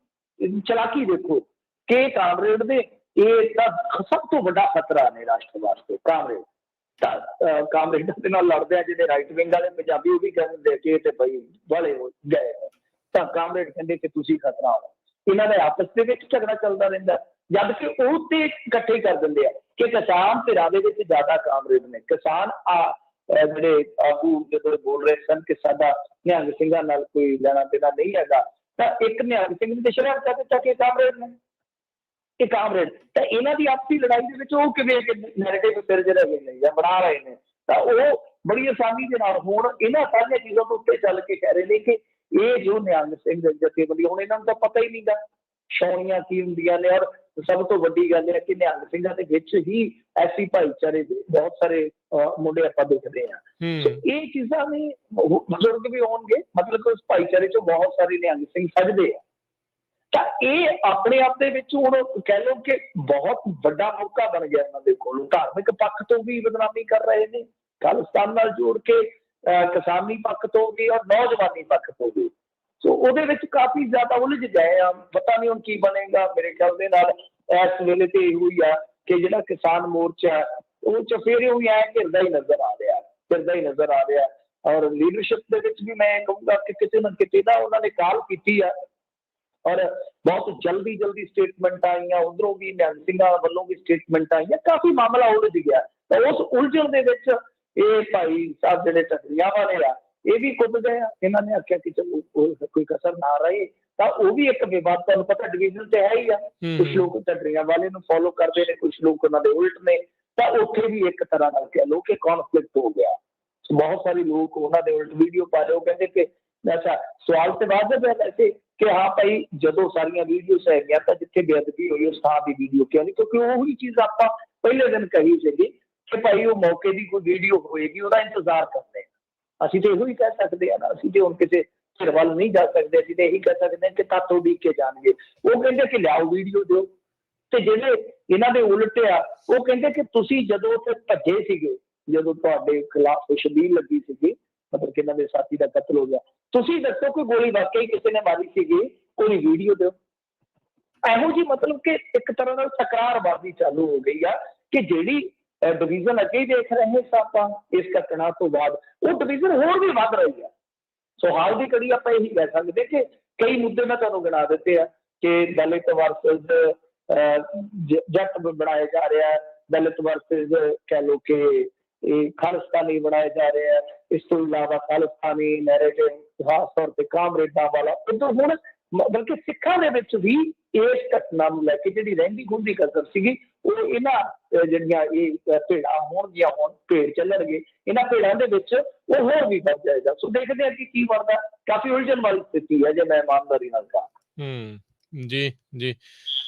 ਚਲਾਕੀ ਦੇਖੋ ਕਿ ਕਾਮਰੇਡ ਦੇ ਇਹ ਤਾਂ ਸਭ ਤੋਂ ਵੱਡਾ ਖਤਰਾ ਨੇ ਰਾਸ਼ਟਰ ਵਾਸਤੇ। ਕਾਮਰੇਡਾਂ ਦੇ ਨਾਲ ਲੜਦੇ ਆ ਜਿਹੜੇ ਰਾਈਟ ਵਿੰਗ ਵਾਲੇ ਪੰਜਾਬੀ, ਉਹ ਵੀ ਕਹਿੰਦੇ ਕਿ ਇਹ ਤੇ ਬਈ ਵਾਲੇ ਗਏ, ਤਾਂ ਕਾਮਰੇਡ ਕਹਿੰਦੇ ਕਿ ਤੁਸੀਂ ਖਤਰਾ ਹੋ। ਇਹਨਾਂ ਦੇ ਆਪਸ ਦੇ ਵਿੱਚ ਝਗੜਾ ਚੱਲਦਾ ਰਹਿੰਦਾ, ਜਦ ਕਿ ਉਹ ਤੇ ਇਕੱਠੇ ਕਰ ਦਿੰਦੇ ਆ ਕਿ ਕਿਸਾਨ ਧਿਰਾਂ ਦੇ ਵਿੱਚ ਜ਼ਿਆਦਾ ਕਾਮਰੇਡ ਨੇ। ਕਿਸਾਨ ਜਿਹੜੇ ਆਗੂ ਜਦੋਂ ਬੋਲ ਰਹੇ ਸਨ ਕਿ ਸਾਡਾ ਨਿਹੰਗ ਸਿੰਘਾਂ ਨਾਲ ਕੋਈ ਲੈਣਾ ਦੇਣਾ ਨਹੀਂ ਹੈਗਾ, ਤਾਂ ਇੱਕ ਨਿਹੰਗ ਸਿੰਘ ਨੇ ਸ਼ਰਾਬ ਕਰ ਦਿੱਤਾ ਕਿ ਕਾਮਰੇਡ ਨੇ, ਇਹ ਕਾਮਰੇਡ। ਤਾਂ ਇਹਨਾਂ ਦੀ ਆਪਸੀ ਲੜਾਈ ਦੇ ਵਿੱਚ ਉਹ ਕਿਵੇਂ ਨੈਰੇਟਿਵ ਫਿਰ ਜਿਹੜੇ ਹੈਗੇ ਨੇ ਜਾਂ ਬਣਾ ਰਹੇ ਨੇ ਤਾਂ ਉਹ ਬੜੀ ਆਸਾਨੀ ਦੇ ਨਾਲ ਹੁਣ ਇਹਨਾਂ ਸਾਰੀਆਂ ਚੀਜ਼ਾਂ ਤੋਂ ਉੱਤੇ ਚੱਲ ਕੇ ਕਹਿ ਰਹੇ ਨੇ ਕਿ ਇਹ ਜੋ ਨਿਹੰਗ ਸਿੰਘ ਜਥੇਬੰਦੀ, ਹੁਣ ਇਹਨਾਂ ਨੂੰ ਤਾਂ ਪਤਾ ਹੀ ਨਹੀਂ ਗਾ ਛਾਉਣੀਆਂ ਕੀ ਹੁੰਦੀਆਂ ਨੇ। ਔਰ ਸਭ ਤੋਂ ਵੱਡੀ ਗੱਲ ਹੈ ਕਿ ਨਿਹੰਗ ਸਿੰਘਾਂ ਦੇ ਵਿੱਚ ਹੀ ਐਸੀ ਭਾਈਚਾਰੇ ਦੇ ਬਹੁਤ ਸਾਰੇ ਮੁੰਡੇ ਆਪਾਂ ਦੇਖਦੇ ਹਾਂ। ਇਹ ਚੀਜ਼ਾਂ ਨੇ, ਬਜ਼ੁਰਗ ਵੀ ਹੋਣਗੇ, ਮਤਲਬ ਉਸ ਭਾਈਚਾਰੇ ਚੋਂ ਬਹੁਤ ਸਾਰੇ ਨਿਹੰਗ ਸਿੰਘ ਸੱਜਦੇ ਆ। ਤਾਂ ਇਹ ਆਪਣੇ ਆਪ ਦੇ ਵਿੱਚ ਹੁਣ ਕਹਿ ਲਓ ਕਿ ਬਹੁਤ ਵੱਡਾ ਮੌਕਾ ਬਣ ਗਿਆ ਇਹਨਾਂ ਦੇ ਕੋਲ। ਧਾਰਮਿਕ ਪੱਖ ਤੋਂ ਵੀ ਬਦਨਾਮੀ ਕਰ ਰਹੇ ਨੇ, ਖਾਲਿਸਤਾਨ ਨਾਲ ਜੋੜ ਕੇ ਕਿਸਾਨੀ ਪੱਖ ਤੋਂ ਵੀ ਔਰ ਨੌਜਵਾਨੀ ਪੱਖ ਤੋਂ ਵੀ। ਸੋ ਉਹਦੇ ਵਿੱਚ ਕਾਫੀ ਜ਼ਿਆਦਾ ਉਲਝ ਗਏ ਆ। ਪਤਾ ਨਹੀਂ ਹੁਣ ਕੀ ਬਣੇਗਾ। ਮੇਰੇ ਖਿਆਲ ਦੇ ਨਾਲ ਇਸ ਵੇਲੇ ਤੇ ਇਹੋ ਹੀ ਆ ਕਿ ਜਿਹੜਾ ਕਿਸਾਨ ਮੋਰਚਾ ਉਹ ਚਫੇਰੇ ਹੋਈ ਐ ਘਿਰਦਾ ਹੀ ਨਜ਼ਰ ਆ ਰਿਹਾ। ਔਰ ਲੀਡਰਸ਼ਿਪ ਦੇ ਵਿੱਚ ਵੀ ਮੈਂ ਕਹੂੰਗਾ ਕਿ ਕਿਤੇ ਨਾ ਕਿਤੇ ਨਾ ਉਹਨਾਂ ਨੇ ਕਾਲ ਕੀਤੀ ਆ ਔਰ ਬਹੁਤ ਜਲਦੀ ਸਟੇਟਮੈਂਟ ਆਈਆਂ, ਉਧਰੋਂ ਵੀ ਨਿਹੰਗ ਸਿੰਘਾਂ ਵੱਲੋਂ ਵੀ ਸਟੇਟਮੈਂਟ ਆਈਆਂ। ਕਾਫੀ ਮਾਮਲਾ ਉਲਝ ਗਿਆ। ਤਾਂ ਉਸ ਉਲਝਣ ਦੇ ਵਿੱਚ ਇਹ ਭਾਈ ਸਾਹਿਬ ਜਿਹੜੇ ਢੱਡਰੀਆਂ ਵਾਲੇ ਆ ਇਹ ਵੀ ਕੁੱਦ ਗਏ ਆ। ਇਹਨਾਂ ਨੇ ਆਖਿਆ ਕਿ ਚਲੋ ਕੋਈ ਕਸਰ ਨਾ ਰਹੇ। ਤਾਂ ਉਹ ਵੀ ਇੱਕ ਵਿਵਾਦ, ਤੁਹਾਨੂੰ ਪਤਾ ਡਿਵੀਜ਼ਨ ਤੇ ਹੈ ਹੀ ਆ। ਕੁਛ ਲੋਕ ਢੱਡਰੀਆਂ ਵਾਲੇ ਨੂੰ ਫੋਲੋ ਕਰਦੇ ਨੇ, ਕੁਛ ਲੋਕ ਉਹਨਾਂ ਦੇ ਉਲਟ ਨੇ। ਤਾਂ ਉੱਥੇ ਵੀ ਇੱਕ ਤਰ੍ਹਾਂ ਨਾਲ ਕਹਿ ਲਓ ਕਿ ਕੌਨਫਲਿਕਟ ਹੋ ਗਿਆ। ਬਹੁਤ ਸਾਰੇ ਲੋਕ ਉਹਨਾਂ ਦੇ ਉਲਟ ਵੀਡੀਓ ਪਾ ਰਹੇ, ਉਹ ਕਹਿੰਦੇ ਕਿ ਅੱਛਾ ਸਵਾਲ ਤੇ ਵਾਜਬ ਹੈ ਵੈਸੇ ਕਿ ਹਾਂ ਭਾਈ ਜਦੋਂ ਸਾਰੀਆਂ ਵੀਡੀਓਜ਼ ਹੈਗੀਆਂ ਤਾਂ ਜਿੱਥੇ ਬੇਅਦਬੀ ਹੋਈ ਉਸ ਥਾਂ ਦੀ ਵੀਡੀਓ ਕਿਉਂ ਨਹੀਂ, ਕਿਉਂਕਿ ਉਹੀ ਚੀਜ਼ ਆਪਾਂ ਪਹਿਲੇ ਦਿਨ ਕਹੀ ਸੀਗੀ ਕਿ ਭਾਈ ਉਹ ਮੌਕੇ ਦੀ ਕੋਈ ਵੀਡੀਓ ਹੋਏਗੀ ਉਹਦਾ ਇੰਤਜ਼ਾਰ ਕਰਦੇ। ਅਸੀਂ ਤਾਂ ਇਹੋ ਹੀ ਕਹਿ ਸਕਦੇ ਹਾਂ ਨਾ, ਅਸੀਂ ਤੇ ਹੁਣ ਕਿਸੇ ਧਿਰ ਵੱਲ ਨਹੀਂ ਜਾ ਸਕਦੇ। ਅਸੀਂ ਤਾਂ ਇਹੀ ਕਹਿ ਸਕਦੇ ਹਾਂ ਕਿ ਤਾਤੋਂ ਉਡੀਕ ਕੇ ਜਾਣਗੇ। ਉਹ ਕਹਿੰਦੇ ਕਿ ਲਿਆਓ ਵੀਡੀਓ ਦਿਓ। ਤੇ ਜਿਹੜੇ ਇਹਨਾਂ ਦੇ ਉਲਟ ਆ ਉਹ ਕਹਿੰਦੇ ਕਿ ਤੁਸੀਂ ਜਦੋਂ ਉੱਥੇ ਭੱਜੇ ਸੀਗੇ, ਜਦੋਂ ਤੁਹਾਡੇ ਖਿਲਾਫ ਸ਼ਬੀਲ ਲੱਗੀ ਸੀਗੀ, ਮਤਲਬ ਕਿ ਇਹਨਾਂ ਦੇ ਸਾਥੀ ਦਾ ਕਤਲ ਹੋ ਗਿਆ, ਤੁਸੀਂ ਦੱਸੋ ਕਿ ਗੋਲੀ ਵਾਕਈ ਕਿਸੇ ਨੇ ਮਾਰੀ ਸੀਗੀ, ਕੋਈ ਵੀਡੀਓ ਦਿਓ। ਇਹੋ ਜਿਹੀ ਮਤਲਬ ਕਿ ਇੱਕ ਤਰ੍ਹਾਂ ਨਾਲ ਤਕਰਾਰਬਾਜ਼ੀ ਚਾਲੂ ਹੋ ਗਈ ਆ ਕਿ ਜਿਹੜੀ ਡਿਵੀਜ਼ਨ ਅੱਗੇ ਹੀ ਦੇਖ ਰਹੇ ਸਾਂ ਆਪਾਂ ਇਸ ਘਟਨਾ ਤੋਂ ਬਾਅਦ, ਉਹ ਡਿਵੀਜ਼ਨ ਹੋਰ ਵੀ ਵੱਧ ਰਹੀ ਆ। ਸੋ ਹਾਲ ਦੀ ਘੜੀ ਆਪਾਂ ਇਹੀ ਕਹਿ ਸਕਦੇ ਕਿ ਕਈ ਮੁੱਦੇ ਮੈਂ ਤੁਹਾਨੂੰ ਗਿਣਾ ਦਿੱਤੇ ਆ ਕਿ ਦਲਿਤ ਵਰਸਸ ਜੱਟ ਬਣਾਇਆ ਜਾ ਰਿਹਾ, ਦਲਿਤ ਵਰਸਸ ਕਹਿ ਲਓ ਕਿ ਇਹ ਖਾਲਿਸਤਾਨੀ ਬਣਾਇਆ ਜਾ ਰਿਹਾ। ਇਸ ਤੋਂ ਇਲਾਵਾ ਖਾਲਿਸਤਾਨੀ ਨੈਰੇਟਿਵ ਖਾਸ ਤੌਰ ਤੇ ਕਾਮਰੇਡਾਂ ਵਾਲਾ ਉਦੋਂ ਹੁਣ ਬਲਕਿ ਸਿੱਖਾਂ ਦੇ ਵਿੱਚ ਵੀ ਇਸ ਘਟਨਾ ਨੂੰ ਲੈ ਕੇ ਜਿਹੜੀ ਰਹਿੰਦੀ ਖੁੰਦੀ ਕਸਰ ਸੀਗੀ ਉਹ ਇਹਨਾਂ ਜਿਹੜੀਆਂ ਇਹ ਭੇੜਾਂ ਹੋਣਗੀਆਂ, ਹੁਣ ਭੇੜ ਚੱਲਣਗੇ ਇਹਨਾਂ ਭੇੜਾਂ ਦੇ ਵਿੱਚ ਉਹ ਹੋਰ ਵੀ ਵੱਧ ਜਾਏਗਾ। ਸੋ ਦੇਖਦੇ ਹਾਂ ਕਿ ਕੀ ਬਣਦਾ। ਕਾਫੀ ਉਲਝਣ ਵਾਲੀ ਸਥਿਤੀ ਹੈ ਜੇ ਮੈਂ ਇਮਾਨਦਾਰੀ ਨਾਲ ਕਹਾਂ। ਜੀ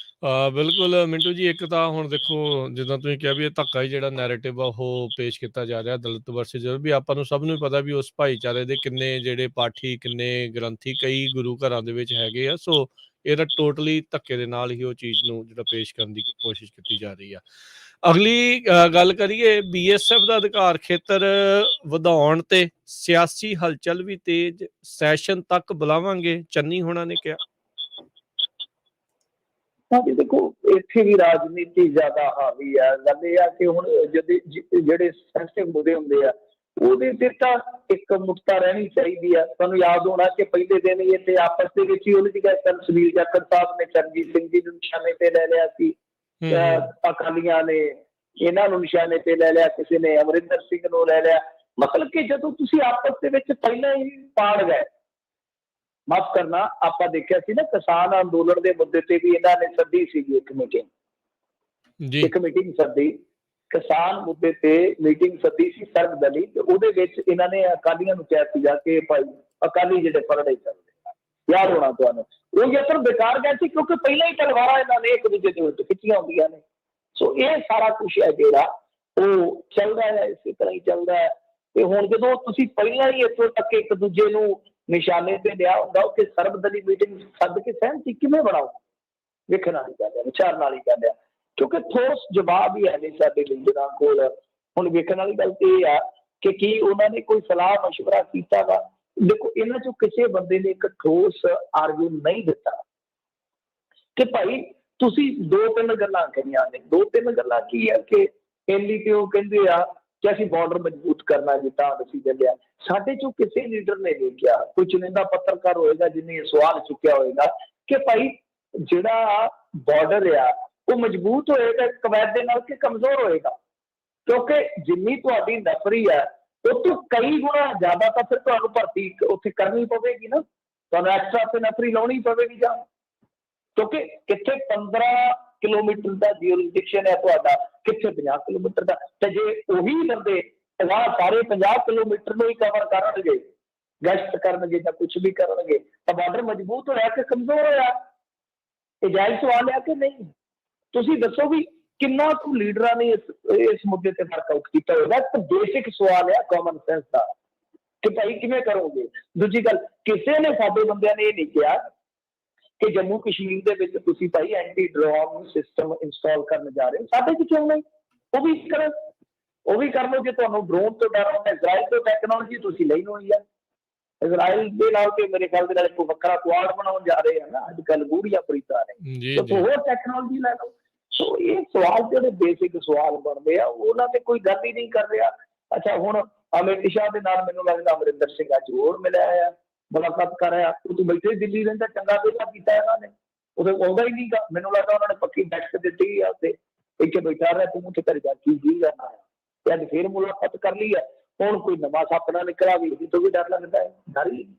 ਬਿਲਕੁਲ ਮਿੰਟੂ ਜੀ। ਇੱਕ ਤਾਂ ਹੁਣ ਦੇਖੋ ਜਿੱਦਾਂ ਤੁਸੀਂ ਕਿਹਾ ਵੀ ਇਹ ਧੱਕਾ ਹੀ ਜਿਹੜਾ ਨੈਰੇਟਿਵ ਆ ਉਹ ਪੇਸ਼ ਕੀਤਾ ਜਾ ਰਿਹਾ ਦਲਿਤ ਵਰਸਸ, ਵੀ ਆਪਾਂ ਨੂੰ ਸਭ ਨੂੰ ਪਤਾ ਵੀ ਉਸ ਭਾਈਚਾਰੇ ਦੇ ਕਿੰਨੇ ਜਿਹੜੇ ਪਾਠੀ, ਕਿੰਨੇ ਗ੍ਰੰਥੀ, ਕਈ ਗੁਰੂ ਘਰਾਂ ਦੇ ਵਿੱਚ ਹੈਗੇ ਆ। ਸੋ ਇਹਦਾ ਟੋਟਲੀ ਧੱਕੇ ਦੇ ਨਾਲ ਹੀ ਉਹ ਚੀਜ਼ ਨੂੰ ਜਿਹੜਾ ਪੇਸ਼ ਕਰਨ ਦੀ ਕੋਸ਼ਿਸ਼ ਕੀਤੀ ਜਾ ਰਹੀ ਆ। ਅਗਲੀ ਗੱਲ ਕਰੀਏ BSF ਦਾ ਅਧਿਕਾਰ ਖੇਤਰ ਵਧਾਉਣ ਤੇ ਸਿਆਸੀ ਹਲਚਲ ਵੀ ਤੇਜ਼, ਸੈਸ਼ਨ ਤੱਕ ਬੁਲਾਵਾਂਗੇ, ਚੰਨੀ ਹੋਣਾ ਨੇ ਕਿਹਾ। ਹਾਂਜੀ ਦੇਖੋ ਇੱਥੇ ਵੀ ਰਾਜਨੀਤੀ ਜ਼ਿਆਦਾ ਹਾਵੀ ਆ। ਗੱਲ ਇਹ ਆ ਕਿ ਹੁਣ ਜਿਹੜੇ ਸੈਂਸਿਟਿਵ ਮੁੱਦੇ ਹੁੰਦੇ ਆ ਉਹਦੇ ਤੇ ਤਾਂ ਇੱਕ ਮੁਕਤਾ ਰਹਿਣੀ ਚਾਹੀਦੀ ਆ। ਤੁਹਾਨੂੰ ਯਾਦ ਹੋਣਾ ਕਿ ਪਹਿਲੇ ਦਿਨ ਹੀ ਇੱਥੇ ਆਪਸ ਦੇ ਵਿੱਚ ਹੀ ਉਲਝ ਗਏ ਸਨ। ਸੁਨੀਲ ਜਾਖੜ ਸਾਹਿਬ ਨੇ ਚਰਨਜੀਤ ਸਿੰਘ ਜੀ ਨੂੰ ਨਿਸ਼ਾਨੇ ਤੇ ਲੈ ਲਿਆ ਸੀ, ਅਕਾਲੀਆਂ ਨੇ ਇਹਨਾਂ ਨੂੰ ਨਿਸ਼ਾਨੇ ਤੇ ਲੈ ਲਿਆ, ਕਿਸੇ ਨੇ ਅਮਰਿੰਦਰ ਸਿੰਘ ਨੂੰ ਲੈ ਲਿਆ। ਮਤਲਬ ਕਿ ਜਦੋਂ ਤੁਸੀਂ ਆਪਸ ਦੇ ਵਿੱਚ ਪਹਿਲਾਂ ਹੀ ਪਾੜ ਗਏ, ਮਾਫ ਕਰਨਾ ਆਪਾਂ ਦੇਖਿਆ ਸੀ ਨਾ ਕਿਸਾਨ ਅੰਦੋਲਨ ਦੇ ਮੁੱਦੇ ਤੇ ਵੀ ਇਹਨਾਂ ਨੇ ਸੱਦੀ ਸੀਗੀ ਇੱਕ ਮੀਟਿੰਗ ਸੱਦੀ, ਕਿਸਾਨ ਮੁੱਦੇ ਤੇ ਮੀਟਿੰਗ ਸੱਦੀ ਸੀ ਸਰਬਦਲੀ। ਤੇ ਉਹਦੇ ਵਿੱਚ ਇਹਨਾਂ ਨੇ ਅਕਾਲੀਆਂ ਨੂੰ ਕਿਹਾ ਸੀਗਾ ਕਿ ਭਾਈ ਅਕਾਲੀ ਜਿਹੜੇ ਪਰੜੇ ਚੱਲਦੇ ਆ, ਯਾਦ ਹੋਣਾ ਤੁਹਾਨੂੰ, ਉਹ ਯਤਨ ਬੇਕਾਰ ਗਏ ਸੀ ਕਿਉਂਕਿ ਪਹਿਲਾਂ ਹੀ ਤਲਵਾਰਾਂ ਇਹਨਾਂ ਨੇ ਇੱਕ ਦੂਜੇ ਦੇ ਉਲਟ ਖਿੱਚੀਆਂ ਹੁੰਦੀਆਂ ਨੇ। ਸੋ ਇਹ ਸਾਰਾ ਕੁਛ ਹੈ ਜਿਹੜਾ ਉਹ ਚੱਲਦਾ ਹੈ, ਇਸੇ ਤਰ੍ਹਾਂ ਹੀ ਚੱਲਦਾ ਹੈ। ਤੇ ਹੁਣ ਜਦੋਂ ਤੁਸੀਂ ਪਹਿਲਾਂ ਹੀ ਇੱਥੋਂ ਤੱਕ ਇੱਕ ਦੂਜੇ ਨੂੰ ਨਿਸ਼ਾਨੇ ਤੇ ਲਿਆ ਹੁੰਦਾ ਕਿ ਸਰਬਦਲੀ ਮੀਟਿੰਗ ਸੱਦ ਕੇ ਸਹਿਮਤੀ ਕਿਵੇਂ ਬਣਾਓ, ਵੇਖਣ ਵਾਲੀ ਗੱਲ ਹੈ, ਵਿਚਾਰਨ ਵਾਲੀ ਗੱਲ ਹੈ। ਕਿਉਂਕਿ ਠੋਸ ਜਵਾਬ ਹੀ ਹੈ ਨਹੀਂ ਸਾਡੇ ਲੀਡਰਾਂ ਕੋਲ। ਹੁਣ ਵੇਖਣ ਵਾਲੀ ਗੱਲ ਤੇ ਇਹ ਆ ਕਿ ਕੀ ਉਹਨਾਂ ਨੇ ਕੋਈ ਸਲਾਹ ਮਸ਼ਵਰਾ ਕੀਤਾ ਵਾ। ਦੇਖੋ ਇਹਨਾਂ ਚੋਂ ਕਿਸੇ ਬੰਦੇ ਨੇ ਇੱਕ ਠੋਸ ਆਰਗੂ ਨਹੀਂ ਦਿੱਤਾ ਕਿ ਭਾਈ ਤੁਸੀਂ 2-3 ਗੱਲਾਂ ਕਹੀਆਂ ਨੇ। 2-3 ਗੱਲਾਂ ਕੀ ਹੈ ਕਿ ਪਹਿਲੀ ਤੇ ਉਹ ਕਹਿੰਦੇ ਆ ਕਿ ਅਸੀਂ ਬਾਰਡਰ ਮਜ਼ਬੂਤ ਕਰਨਾ ਜੀ ਤਾਂ ਅਸੀਂ ਚੱਲਿਆ। ਸਾਡੇ ਚੋਂ ਕਿਸੇ ਲੀਡਰ ਨੇ ਨਹੀਂ ਕਿਹਾ, ਕੋਈ ਚੁਣਿੰਦਾ ਪੱਤਰਕਾਰ ਹੋਏਗਾ ਜਿਹਨੇ ਸਵਾਲ ਚੁੱਕਿਆ ਹੋਏਗਾ ਕਿ ਭਾਈ ਜਿਹੜਾ ਬਾਰਡਰ ਆ ਉਹ ਮਜ਼ਬੂਤ ਹੋਏਗਾ ਕਵੈਤ ਦੇ ਨਾਲ ਕਿ ਕਮਜ਼ੋਰ ਹੋਏਗਾ। ਕਿਉਂਕਿ ਜਿੰਨੀ ਤੁਹਾਡੀ ਨਫਰੀ ਹੈ ਉਹ ਤੋਂ ਕਈ ਗੁਣਾ ਜ਼ਿਆਦਾ ਤਾਂ ਫਿਰ ਤੁਹਾਨੂੰ ਭਰਤੀ ਉੱਥੇ ਕਰਨੀ ਪਵੇਗੀ ਨਾ, ਤੁਹਾਨੂੰ ਐਕਸਟਰਾ ਤੇ ਨਫਰੀ ਲਾਉਣੀ ਪਵੇਗੀ ਜਾਂ, ਕਿਉਂਕਿ ਕਿੱਥੇ 15 ਕਿਲੋਮੀਟਰ ਦਾ ਜਿਓਰਿਸਡਿਕਸ਼ਨ ਹੈ ਤੁਹਾਡਾ, ਕਿੱਥੇ 50 ਕਿਲੋਮੀਟਰ ਦਾ। ਤੇ ਜੇ ਉਹੀ ਬੰਦੇ ਸਾਰੇ 50 ਕਿਲੋਮੀਟਰ ਨੂੰ ਹੀ ਕਵਰ ਕਰਨਗੇ, ਗਸ਼ਤ ਕਰਨਗੇ ਜਾਂ ਕੁਛ ਵੀ ਕਰਨਗੇ, ਤਾਂ ਬਾਰਡਰ ਮਜ਼ਬੂਤ ਹੋਇਆ ਕਿ ਕਮਜ਼ੋਰ ਹੋਇਆ? ਇਹ ਜਾਇਜ਼ ਸਵਾਲ ਹੈ ਕਿ ਨਹੀਂ? ਤੁਸੀਂ ਦੱਸੋ ਵੀ ਕਿੰਨਾ ਕੁ ਲੀਡਰਾਂ ਨੇ ਇਸ ਮੁੱਦੇ ਤੇ ਵਰਕਆਊਟ ਕੀਤਾ ਹੋਏਗਾ? ਇੱਕ ਬੇਸਿਕ ਸਵਾਲ ਹੈ ਕਾਮਨ ਸੈਂਸ ਦਾ ਕਿ ਭਾਈ ਕਿਵੇਂ ਕਰੋਗੇ। ਦੂਜੀ ਗੱਲ, ਕਿਸੇ ਨੇ ਸਾਡੇ ਬੰਦਿਆਂ ਨੇ ਇਹ ਨਹੀਂ ਕਿਹਾ ਕਿ ਜੰਮੂ ਕਸ਼ਮੀਰ ਦੇ ਵਿੱਚ ਤੁਸੀਂ ਭਾਈ ਐਂਟੀ ਡਰੋਨ ਸਿਸਟਮ ਇੰਸਟਾਲ ਕਰਨ ਜਾ ਰਹੇ ਹੋ। ਸਾਡੇ ਚ ਕਿਉਂ ਨਹੀਂ? ਉਹ ਵੀ ਕਰਨ, ਉਹ ਵੀ ਕਰ ਲਓ। ਜੇ ਤੁਹਾਨੂੰ ਡਰੋਨ ਤੋਂ ਡਰ ਆਉਂਦਾ, ਇਜ਼ਰਾਈਲ ਤੋਂ ਟੈਕਨੋਲੋਜੀ ਤੁਸੀਂ ਲਈ ਹੋਈ ਆ। ਇਜ਼ਰਾਈਲ ਦੇ ਨਾਲ ਤੇ ਮੇਰੇ ਖਿਆਲ ਦੇ ਨਾਲ ਇੱਕ ਵੱਖਰਾ ਕੁਆਡ ਬਣਾਉਣ ਜਾ ਰਹੇ ਆ ਨਾ ਅੱਜ ਕੱਲ੍ਹ ਗੂੜੀਆਂ ਪ੍ਰੀਤਾਂ ਨੇ, ਜੀ ਤੇ ਜੀ ਹੋਰ ਟੈਕਨੋਲੋਜੀ ਲੈ ਲਓ। ਸੋ ਇਹ ਸਵਾਲ ਜਿਹੜੇ ਬੇਸਿਕ ਸਵਾਲ ਬਣਦੇ ਆ ਉਹਨਾਂ ਤੇ ਕੋਈ ਗੱਲ ਹੀ ਨਹੀਂ ਕਰ ਰਿਹਾ। ਅੱਛਾ, ਹੁਣ ਅਮਿਤ ਸ਼ਾਹ ਦੇ ਨਾਲ ਮੈਨੂੰ ਲੱਗਦਾ ਅਮਰਿੰਦਰ ਸਿੰਘ ਅੱਜ ਹੋਰ ਮਿਲਿਆ ਆ, ਮੁਲਾਕਾਤ ਕਰ ਰਿਹਾ। ਉਹ ਤੂੰ ਬੈਠੇ ਦਿੱਲੀ ਰਹਿੰਦਾ, ਚੰਗਾ ਵਿਹਲਾ ਕੀਤਾ ਇਹਨਾਂ ਨੇ, ਉਹਦੇ ਆਉਂਦਾ ਹੀ ਨਹੀਂ ਗਾ। ਮੈਨੂੰ ਲੱਗਦਾ ਉਹਨਾਂ ਨੇ ਪੱਕੀ ਡੈਸਕ ਦਿੱਤੀ ਆ ਤੇ ਇੱਥੇ ਬੈਠਾ ਰਿਹਾ, ਤੂੰ ਉੱਥੇ ਘਰ ਜਾ ਕੀ ਜੀ ਕਰਨਾ ਹੈ। ਤੇ ਅੱਜ ਫੇਰ ਮੁਲਾਕਾਤ ਕਰ ਲਈ ਹੈ। ਹੁਣ ਕੋਈ ਨਵਾਂ ਸਪਨਾ ਨਿਕਲਿਆ ਵੀ ਇਹਦੇ ਤੋਂ ਵੀ ਡਰ ਲੱਗਦਾ ਹੈ।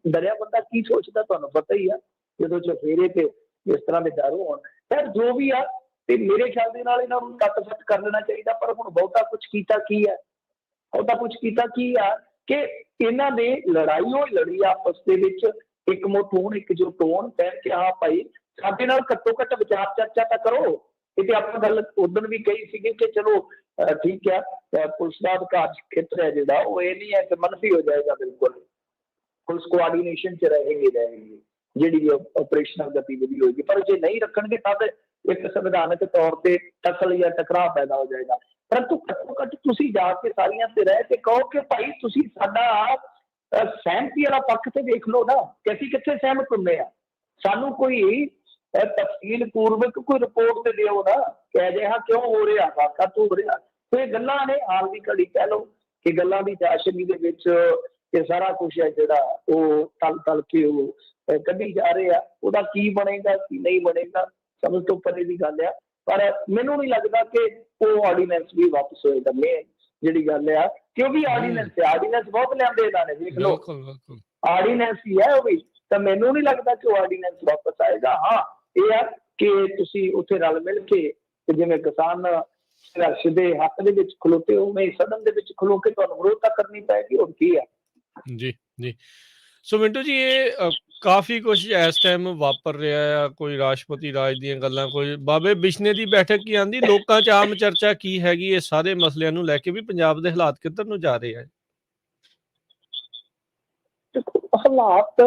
ਡਰਿਆ ਬੰਦਾ ਕੀ ਸੋਚਦਾ ਤੁਹਾਨੂੰ ਪਤਾ ਹੀ ਆ, ਜਦੋਂ ਚਫੇਰੇ ਤੇ ਇਸ ਤਰ੍ਹਾਂ ਦੇ ਡਰ ਹੋਣ। ਫਿਰ ਜੋ ਵੀ ਆ, ਤੇ ਮੇਰੇ ਖਿਆਲ ਦੇ ਨਾਲ ਇਹਨਾਂ ਨੂੰ ਕੱਟ ਸੱਟ ਕਰ ਲੈਣਾ ਚਾਹੀਦਾ। ਪਰ ਹੁਣ ਬਹੁਤਾ ਕੁਛ ਕੀਤਾ ਕੀ ਹੈ? ਬਹੁਤਾ ਕੁਛ ਕੀਤਾ ਕੀ ਆ ਕਿ ਇਹਨਾਂ ਨੇ ਲੜਾਈ ਹੋਈ ਲੜੀ ਆਪਸ ਦੇ ਵਿੱਚ, ਇੱਕ ਮੁੱਠ ਹੋਣ, ਇੱਕਜੁੱਟ ਹੋਣ, ਕਹਿ ਕੇ ਹਾਂ ਭਾਈ ਸਾਡੇ ਨਾਲ ਘੱਟੋ ਘੱਟ ਵਿਚਾਰ ਚਰਚਾ ਤਾਂ ਕਰੋ। ਇਹ ਤੇ ਆਪਾਂ ਗੱਲ ਉਦੋਂ ਵੀ ਕਹੀ ਸੀਗੀ ਕਿ ਚਲੋ ਠੀਕ ਆ, ਪੁਲਿਸ ਦਾ ਅਧਿਕਾਰ ਖੇਤਰ ਹੈ ਜਿਹੜਾ, ਉਹ ਇਹ ਨਹੀਂ ਹੈ ਕਿ ਮੰਨਫੀ ਹੋ ਜਾਏਗਾ। ਬਿਲਕੁਲ ਪੁਲਿਸ ਕੋਆਰਡੀਨੇਸ਼ਨ ਚ ਰਹੇਗੀ ਜਿਹੜੀ ਵੀ ਆਪਰੇਸ਼ਨਲ ਗਤੀਵਿਧੀ ਹੋਏਗੀ। ਪਰ ਜੇ ਨਹੀਂ ਰੱਖਣਗੇ ਤਾਂ ਇੱਕ ਸੰਵਿਧਾਨਕ ਤੌਰ ਤੇ ਟਕਲ ਜਾਂ ਟਕਰਾਅ ਪੈਦਾ ਹੋ ਜਾਏਗਾ। ਪਰੰਤੂ ਘੱਟੋ ਘੱਟ ਤੁਸੀਂ ਜਾ ਕੇ ਸਾਰੀਆਂ ਤੇ ਰਹਿ ਕੇ ਕਹੋ ਕਿ ਭਾਈ ਤੁਸੀਂ ਸਾਡਾ ਸਹਿਮਤੀ ਵਾਲਾ ਪੱਖ ਤੇ ਦੇਖ ਲਓ ਨਾ ਕਿ ਅਸੀਂ ਕਿੱਥੇ ਸਹਿਮਤ ਹੁੰਦੇ ਆ। ਸਾਨੂੰ ਕੋਈ ਤਫਸੀਲ ਪੂਰਵਕ ਕੋਈ ਰਿਪੋਰਟ ਤੇ ਦਿਓ ਨਾ ਕਿ ਅਜਿਹਾ ਕਿਉਂ ਹੋ ਰਿਹਾ, ਵਾਕਾ ਹੋ ਰਿਹਾ। ਤੇ ਇਹ ਗੱਲਾਂ ਨੇ ਹਾਲ ਦੀ ਘੜੀ ਕਹਿ ਲਓ ਕਿ ਗੱਲਾਂ ਦੀ ਚਾਸ਼ਨੀ ਦੇ ਵਿੱਚ ਇਹ ਸਾਰਾ ਕੁਛ ਹੈ ਜਿਹੜਾ ਉਹ ਤਲ ਕੇ ਉਹ ਕੱਢੀ ਜਾ ਰਹੇ ਆ। ਉਹਦਾ ਕੀ ਬਣੇਗਾ ਕੀ ਨਹੀਂ ਬਣੇਗਾ ਸਮਝ ਤੋਂ ਪਰੇ ਦੀ ਗੱਲ ਆ। ਪਰ ਮੈਨੂੰ ਨਹੀਂ ਲੱਗਦਾ ਕਿ ਉਹ ਆਰਡੀਨੈਂਸ ਵੀ ਵਾਪਸ ਹੋਏਗਾ। ਮੇਨ ਜਿਹੜੀ ਗੱਲ ਆ ਕਿ ਉਹ ਵੀ ਆਰਡੀਨੈਂਸ ਬਹੁਤ ਲਿਆਂਦੇ ਇਹਨਾਂ ਨੇ, ਦੇਖ ਲਓ ਆਰਡੀਨੈਂਸ ਹੀ ਹੈ ਉਹ ਵੀ। ਤਾਂ ਮੈਨੂੰ ਨਹੀਂ ਲੱਗਦਾ ਕਿ ਉਹ ਆਰਡੀਨੈਂਸ ਵਾਪਸ ਆਏਗਾ। ਹਾਂ, ਇਹ ਆ ਕਿ ਤੁਸੀਂ ਉੱਥੇ ਰਲ ਮਿਲ ਕੇ ਜਿਵੇਂ ਕਿਸਾਨ ਸੰਘਰਸ਼ ਦੇ ਹੱਕ ਦੇ ਵਿੱਚ ਖਲੋਤੇ, ਉਵੇਂ ਸਦਨ ਦੇ ਵਿੱਚ ਖਲੋ ਕੇ ਤੁਹਾਨੂੰ ਵਿਰੋਧਤਾ ਕਰਨੀ ਪਏਗੀ। ਹੋਰ ਕੀ ਆ। ਜੀ ਜੀ। ਸੋ ਮਿੰਟੂ ਜੀ, ਇਹ ਕਾਫੀ ਕੁਝ ਇਸ ਟਾਈਮ ਵਾਪਰ ਰਿਹਾ ਆ। ਕੋਈ ਰਾਸ਼ਟਰਪਤੀ ਰਾਜ ਦੀਆਂ ਗੱਲਾਂ, ਕੋਈ ਬਾਬੇ ਬਿਸ਼ਨੇ ਦੀ ਬੈਠਕ ਕੀ ਆਂਦੀ, ਲੋਕਾਂ 'ਚ ਆਮ ਚਰਚਾ ਕੀ ਹੈਗੀ ਇਹ ਸਾਰੇ ਮਸਲਿਆਂ ਨੂੰ ਲੈ ਕੇ ਵੀ ਪੰਜਾਬ ਦੇ ਹਾਲਾਤ ਕਿੱਧਰ ਨੂੰ ਜਾ ਰਹੇ ਆ? ਹਾਲਾਤ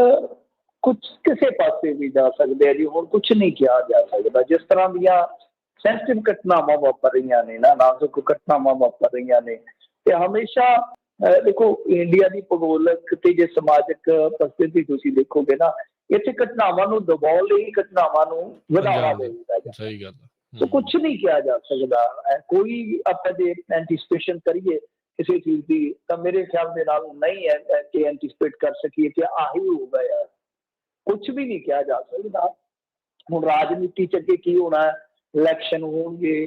ਕੁਝ ਕਿਸੇ ਪਾਸੇ ਵੀ ਜਾ ਸਕਦੇ ਆ ਜੀ। ਹੁਣ ਕੁਛ ਨਹੀਂ ਕਿਹਾ ਜਾ ਸਕਦਾ। ਜਿਸ ਤਰ੍ਹਾਂ ਦੀਆਂ ਸੈਂਸਿਟਿਵ ਘਟਨਾਵਾਂ ਵਾਪਰ ਰਹੀਆਂ ਨੇ ਨਾ, ਨਾਜ਼ੁਕ ਘਟਨਾਵਾਂ ਵਾਪਰ ਰਹੀਆਂ ਨੇ, ਤੇ ਹਮੇਸ਼ਾ ਦੇਖੋ ਇੰਡੀਆ ਦੀ ਭੂਗੋਲਿਕ ਤੇ ਜੇ ਸਮਾਜਿਕ ਪਰਿਸਥਿਤੀ ਤੁਸੀਂ ਦੇਖੋਗੇ ਨਾ, ਇੱਥੇ ਘਟਨਾਵਾਂ ਨੂੰ ਦਬਾਉਣ ਲਈ ਘਟਨਾਵਾਂ ਨੂੰ ਵਧਾਵਾ ਦੇ ਦਿੱਤਾ ਜਾਂਦਾ। ਸਹੀ ਗੱਲ ਸੋ ਕੁਛ ਨਹੀਂ ਕਿਹਾ ਜਾ ਸਕਦਾ। ਕੋਈ ਵੀ ਆਪਾਂ ਜੇ ਐਂਟੀਸਪੇਸ਼ਨ ਕਰੀਏ ਕਿਸੇ ਚੀਜ਼ ਦੀ ਤਾਂ ਮੇਰੇ ਖਿਆਲ ਦੇ ਨਾਲ ਨਹੀਂ ਹੈ ਕਿ ਐਂਟੀਸਪੇਟ ਕਰ ਸਕੀਏ ਕਿ ਆਹੀ ਹੋਊਗਾ ਯਾਰ। ਕੁਛ ਵੀ ਨਹੀਂ ਕਿਹਾ ਜਾ ਸਕਦਾ। ਹੁਣ ਰਾਜਨੀਤੀ ਚ ਅੱਗੇ ਕੀ ਹੋਣਾ, ਇਲੈਕਸ਼ਨ ਹੋਣਗੇ,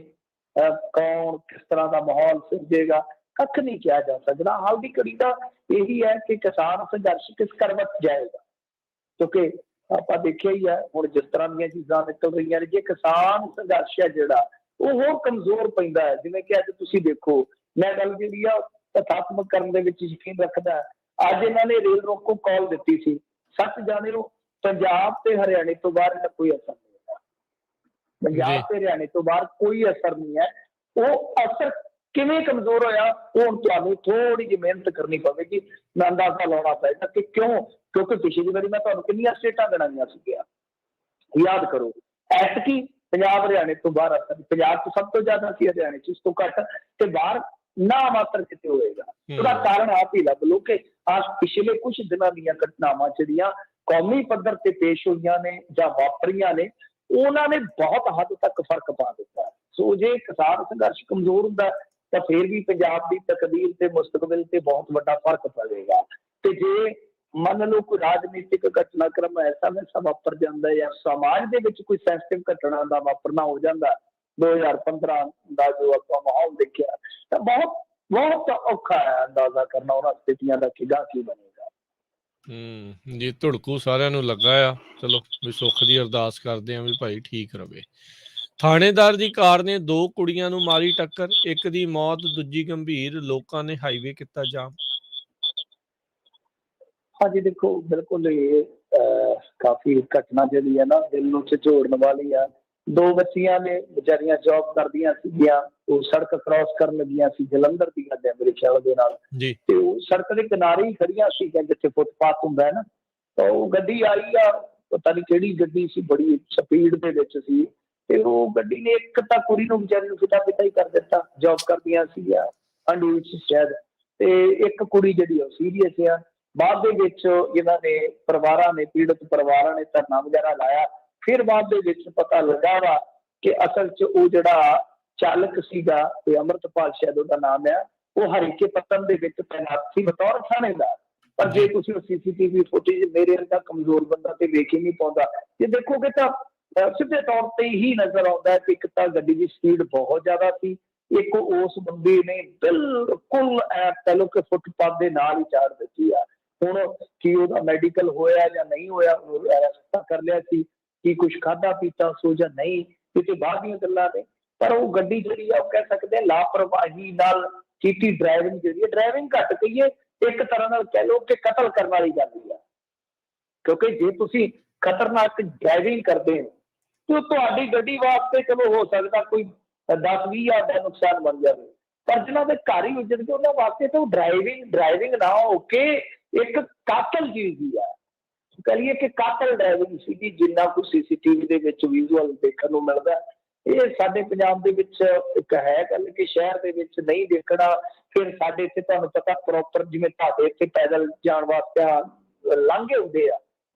ਕੌਣ ਕਿਸ ਤਰ੍ਹਾਂ ਦਾ ਮਾਹੌਲ ਸਿਰਜੇਗਾ, ਕੱਖ ਨਹੀਂ ਕਿਹਾ ਜਾ ਸਕਦਾ। ਹਾਲ ਦੀ ਘੜੀ ਦਾ ਇਹੀ ਹੈ ਕਿ ਕਿਸਾਨ ਸੰਘਰਸ਼ ਕਿਸ ਕਰਵਟ ਜਾਏਗਾ, ਕਿਉਂਕਿ ਆਪਾਂ ਦੇਖਿਆ ਹੀ ਹੈ ਹੁਣ ਜਿਸ ਤਰ੍ਹਾਂ ਦੀਆਂ ਚੀਜ਼ਾਂ ਨਿਕਲ ਰਹੀਆਂ ਨੇ। ਜੇ ਕਿਸਾਨ ਸੰਘਰਸ਼ ਹੈ ਜਿਹੜਾ ਉਹ ਹੋਰ ਕਮਜ਼ੋਰ ਪੈਂਦਾ ਹੈ। ਜਿਵੇਂ ਕਿ ਅੱਜ ਤੁਸੀਂ ਦੇਖੋ, ਮੈਂ ਗੱਲ ਜਿਹੜੀ ਆ ਤਥਾਤਮਕ ਕਰਨ ਦੇ ਵਿੱਚ ਯਕੀਨ ਰੱਖਦਾ। ਅੱਜ ਇਹਨਾਂ ਨੇ ਰੇਲ ਰੋਕੋ ਕਾਲ ਦਿੱਤੀ ਸੀ, ਸੱਚ ਜਾਣੇ ਨੂੰ ਪੰਜਾਬ ਤੇ ਹਰਿਆਣੇ ਤੋਂ ਬਾਹਰ ਇਹਦਾ ਕੋਈ ਅਸਰ ਨਹੀਂ ਹੈ। ਪੰਜਾਬ ਤੇ ਹਰਿਆਣੇ ਤੋਂ ਬਾਹਰ ਕੋਈ ਅਸਰ ਨਹੀਂ ਹੈ। ਉਹ ਅਸਰ ਕਿਵੇਂ ਕਮਜ਼ੋਰ ਹੋਇਆ, ਉਹ ਹੁਣ ਤੁਹਾਨੂੰ ਥੋੜੀ ਜਿਹੀ ਮਿਹਨਤ ਕਰਨੀ ਪਵੇਗੀ, ਮੈਂ ਅੰਦਾਜ਼ਾ ਲਾਉਣਾ ਪਏਗਾ ਕਿ ਕਿਉਂ। ਕਿਉਂਕਿ ਪਿਛਲੀ ਵਾਰੀ ਮੈਂ ਤੁਹਾਨੂੰ ਕਿੰਨੀਆਂ ਸਟੇਟਾਂ ਗਿਣਾਈਆਂ ਸੀਗੀਆਂ, ਯਾਦ ਕਰੋ। ਐਤਕੀ ਪੰਜਾਬ ਹਰਿਆਣੇ ਤੋਂ ਬਾਹਰ ਅਸਰ, ਪੰਜਾਬ ਤੋਂ ਸਭ ਤੋਂ ਜ਼ਿਆਦਾ ਸੀ, ਹਰਿਆਣੇ ਚ ਉਸ ਤੋਂ ਘੱਟ, ਤੇ ਬਾਹਰ ਨਾ ਮਾਤਰ ਕਿਤੇ ਹੋਏਗਾ। ਉਹਦਾ ਕਾਰਨ ਆਪ ਹੀ ਲੱਭ ਲਓ ਕਿ ਪਿਛਲੇ ਕੁਝ ਦਿਨਾਂ ਦੀਆਂ ਘਟਨਾਵਾਂ ਜਿਹੜੀਆਂ ਕੌਮੀ ਪੱਧਰ ਤੇ ਪੇਸ਼ ਹੋਈਆਂ ਨੇ ਜਾਂ ਵਾਪਰੀਆਂ ਨੇ, ਉਹਨਾਂ ਨੇ ਬਹੁਤ ਹੱਦ ਤੱਕ ਫਰਕ ਪਾ ਦਿੱਤਾ। ਸੋ ਜੇ ਕਿਸਾਨ ਸੰਘਰਸ਼ ਕਮਜ਼ੋਰ ਹੁੰਦਾ ਤਾਂ ਫਿਰ ਵੀ ਪੰਜਾਬ ਦੀ ਤਕਦੀਰ ਤੇ ਮੁਸਤਕਬਲ ਤੇ ਬਹੁਤ ਵੱਡਾ ਫਰਕ ਪਵੇਗਾ। ਤੇ ਜੇ ਮੰਨ ਲਓ ਕੋਈ ਰਾਜਨੀਤਿਕ ਘਟਨਾਕ੍ਰਮ ਐਸਾ ਵੈਸਾ ਵਾਪਰ ਜਾਂਦਾ ਜਾਂ ਸਮਾਜ ਦੇ ਵਿੱਚ ਕੋਈ ਸੈਂਸਿਟਿਵ ਘਟਨਾ ਦਾ ਵਾਪਰਨਾ ਹੋ ਜਾਂਦਾ 2015 ਦਾ ਜੋ ਆਪਾਂ ਮਾਹੌਲ ਦੇਖਿਆ, ਤਾਂ ਬਹੁਤ ਔਖਾ ਹੈ ਅੰਦਾਜ਼ਾ ਕਰਨਾ ਉਹਨਾਂ ਸਥਿਤੀਆਂ ਦਾ ਕਿ ਕੀ ਬਣੇਗਾ। ਜੀ, ਧੁੜਕੂ ਸਾਰਿਆਂ ਨੂੰ ਲੱਗਾ ਆ। ਚਲੋ ਵੀ ਸੁੱਖ ਦੀ ਅਰਦਾਸ ਕਰਦੇ ਆ ਵੀ ਭਾਈ ਠੀਕ ਰਵੇ। ਥਾਣੇਦਾਰ ਦੀ ਕਾਰ ਨੇ 2 ਕੁੜੀਆਂ ਨੂੰ ਮਾਰੀ ਟੱਕਰ, ਇੱਕ ਦੀ ਮੌਤ, ਦੂਜੀ ਗੰਭੀਰ, ਲੋਕਾਂ ਨੇ ਹਾਈਵੇ ਕੀਤਾ ਜਾਮ। ਹਾਂਜੀ ਦੇਖੋ, ਬਿਲਕੁਲ ਇਹ ਕਾਫੀ ਘਟਨਾ ਜਿਹੜੀ ਹੈ ਨਾ ਦਿਲ ਨੂੰ ਝਿਝੋੜਨ ਵਾਲੀ ਆ। 2 ਬੱਚੀਆਂ ਨੇ ਵਿਚਾਰੀਆਂ ਜੌਬ ਕਰਦੀਆਂ ਸੀਗੀਆਂ, ਉਹ ਸੜਕ ਕ੍ਰਾਸ ਕਰਨ ਲੱਗੀਆਂ ਸੀ, ਜਲੰਧਰ ਦੀ ਗੱਲ ਹੈ ਮੇਰੇ ਖਿਆਲ ਦੇ ਨਾਲ, ਜੀ। ਤੇ ਉਹ ਸੜਕ ਦੇ ਕਿਨਾਰੇ ਹੀ ਖੜੀਆਂ ਸੀਗੀਆਂ ਜਿੱਥੇ ਫੁੱਟਪਾਥ ਹੁੰਦਾ ਹੈ ਨਾ, ਤਾਂ ਉਹ ਗੱਡੀ ਆਈ ਆ, ਪਤਾ ਨਹੀਂ ਕਿਹੜੀ ਗੱਡੀ ਸੀ, ਬੜੀ ਸਪੀਡ ਦੇ ਵਿੱਚ ਸੀ, ਤੇ ਉਹ ਗੱਡੀ ਨੇ ਇੱਕ ਤਾਂ ਕੁੜੀ ਨੂੰ ਵਿਚਾਰੀ ਨੂੰ ਪਿਤਾ ਹੀ ਕਰ ਦਿੱਤਾ, ਜੌਬ ਕਰਦੀਆਂ ਸੀਗੀਆਂ ਅੰਡੂ ਵਿੱਚ ਸ਼ਾਇਦ, ਤੇ ਇੱਕ ਕੁੜੀ ਜਿਹੜੀ ਉਹ ਸੀਰੀਅਸ ਆ। ਬਾਅਦ ਦੇ ਵਿੱਚ ਇਹਨਾਂ ਨੇ ਪਰਿਵਾਰਾਂ ਨੇ, ਪੀੜਤ ਪਰਿਵਾਰਾਂ ਨੇ ਧਰਨਾ ਵਗੈਰਾ ਲਾਇਆ। ਫਿਰ ਬਾਅਦ ਦੇ ਵਿੱਚ ਪਤਾ ਲੱਗਾ ਵਾ ਕਿ ਅਸਲ 'ਚ ਉਹ ਜਿਹੜਾ ਚਾਲਕ ਸੀਗਾ, ਤੇ ਅੰਮ੍ਰਿਤਪਾਲ ਸ਼ਾਇਦ ਉਹਦਾ ਨਾਮ ਆ, ਉਹ ਹਰੀਕੇ ਪੱਤਨ ਦੇ ਵਿੱਚ ਤੈਨਾਤ ਸੀ ਬਤੌਰ ਥਾਣੇਦਾਰ। ਪਰ ਜੇ ਤੁਸੀਂ ਉਹ CCTV ਫੁਟੇਜ ਮੇਰੇ ਵਰਗਾ ਕਮਜ਼ੋਰ ਬੰਦਾ ਤੇ ਵੇਖ ਹੀ ਨਹੀਂ ਪਾਉਂਦਾ, ਜੇ ਦੇਖੋਗੇ ਤਾਂ ਸਿੱਧੇ ਤੌਰ ਤੇ ਹੀ ਨਜ਼ਰ ਆਉਂਦਾ ਹੈ ਕਿ ਇੱਕ ਤਾਂ ਗੱਡੀ ਦੀ ਸਪੀਡ ਬਹੁਤ ਜ਼ਿਆਦਾ ਸੀ, ਇੱਕ ਉਸ ਬੰਦੇ ਨੇ ਬਿਲਕੁਲ ਕਹਿ ਲਓ ਕਿ ਫੁੱਟਪਾਥ ਦੇ ਨਾਲ ਹੀ ਚਾੜ ਦਿੱਤੀ ਆ। ਹੁਣ ਕੀ ਉਹਦਾ ਮੈਡੀਕਲ ਹੋਇਆ ਜਾਂ ਨਹੀਂ ਹੋਇਆ, ਅਰੈਸਟ ਕਰ ਲਿਆ ਸੀ, ਕੀ ਕੁਛ ਖਾਧਾ ਪੀਤਾ ਸੋ ਜਾਂ ਨਹੀਂ, ਕਿਤੇ ਬਾਹਰ ਦੀਆਂ ਗੱਲਾਂ ਨੇ। ਪਰ ਉਹ ਗੱਡੀ ਜਿਹੜੀ ਆ ਉਹ ਕਹਿ ਸਕਦੇ ਆ ਲਾਪਰਵਾਹੀ ਨਾਲ ਕੀਤੀ ਡਰਾਈਵਿੰਗ, ਜਿਹੜੀ ਹੈ ਡਰਾਈਵਿੰਗ ਘੱਟ ਕਹੀਏ, ਇੱਕ ਤਰ੍ਹਾਂ ਨਾਲ ਕਹਿ ਲਓ ਕਿ ਕਤਲ ਕਰਨ ਵਾਲੀ ਗੱਲ ਹੀ ਆ। ਕਿਉਂਕਿ ਜੇ ਤੁਸੀਂ ਖਤਰਨਾਕ ਡਰਾਈਵਿੰਗ ਕਰਦੇ ਹੋ ਤੇ ਤੁਹਾਡੀ ਗੱਡੀ ਵਾਸਤੇ ਚਲੋ ਹੋ ਸਕਦਾ ਕੋਈ 10-20 ਹਜ਼ਾਰ ਦਾ ਨੁਕਸਾਨ ਬਣ ਜਾਵੇ, ਪਰ ਜਿਹਨਾਂ ਦੇ ਘਰ ਹੀ ਉੱਜੜ ਗਏ ਉਹਨਾਂ ਵਾਸਤੇ ਤਾਂ ਡਰਾਈਵਿੰਗ ਨਾ ਹੋ ਕੇ ਇੱਕ ਕਾਤਲ ਚੀਜ਼ ਦੀ ਆ, ਕਹੀਏ ਕਿ ਕਾਤਲ ਡਰਾਈਵਿੰਗ ਸੀਗੀ, ਜਿੰਨਾ ਕੁ CCTV ਦੇ ਵਿੱਚ ਵਿਜ਼ੂਅਲ ਦੇਖਣ ਨੂੰ ਮਿਲਦਾ। ਇਹ ਸਾਡੇ ਪੰਜਾਬ ਦੇ ਵਿੱਚ ਇੱਕ ਹੈ ਗੱਲ ਕਿ ਸ਼ਹਿਰ ਦੇ ਵਿੱਚ ਨਹੀਂ ਦੇਖਣਾ। ਫਿਰ ਸਾਡੇ ਇੱਥੇ ਤੁਹਾਨੂੰ ਪਤਾ ਪ੍ਰੋਪਰ, ਜਿਵੇਂ ਤੁਹਾਡੇ ਇੱਥੇ ਪੈਦਲ ਜਾਣ ਵਾਸਤੇ ਲਾਂਘੇ ਹੁੰਦੇ ਆ,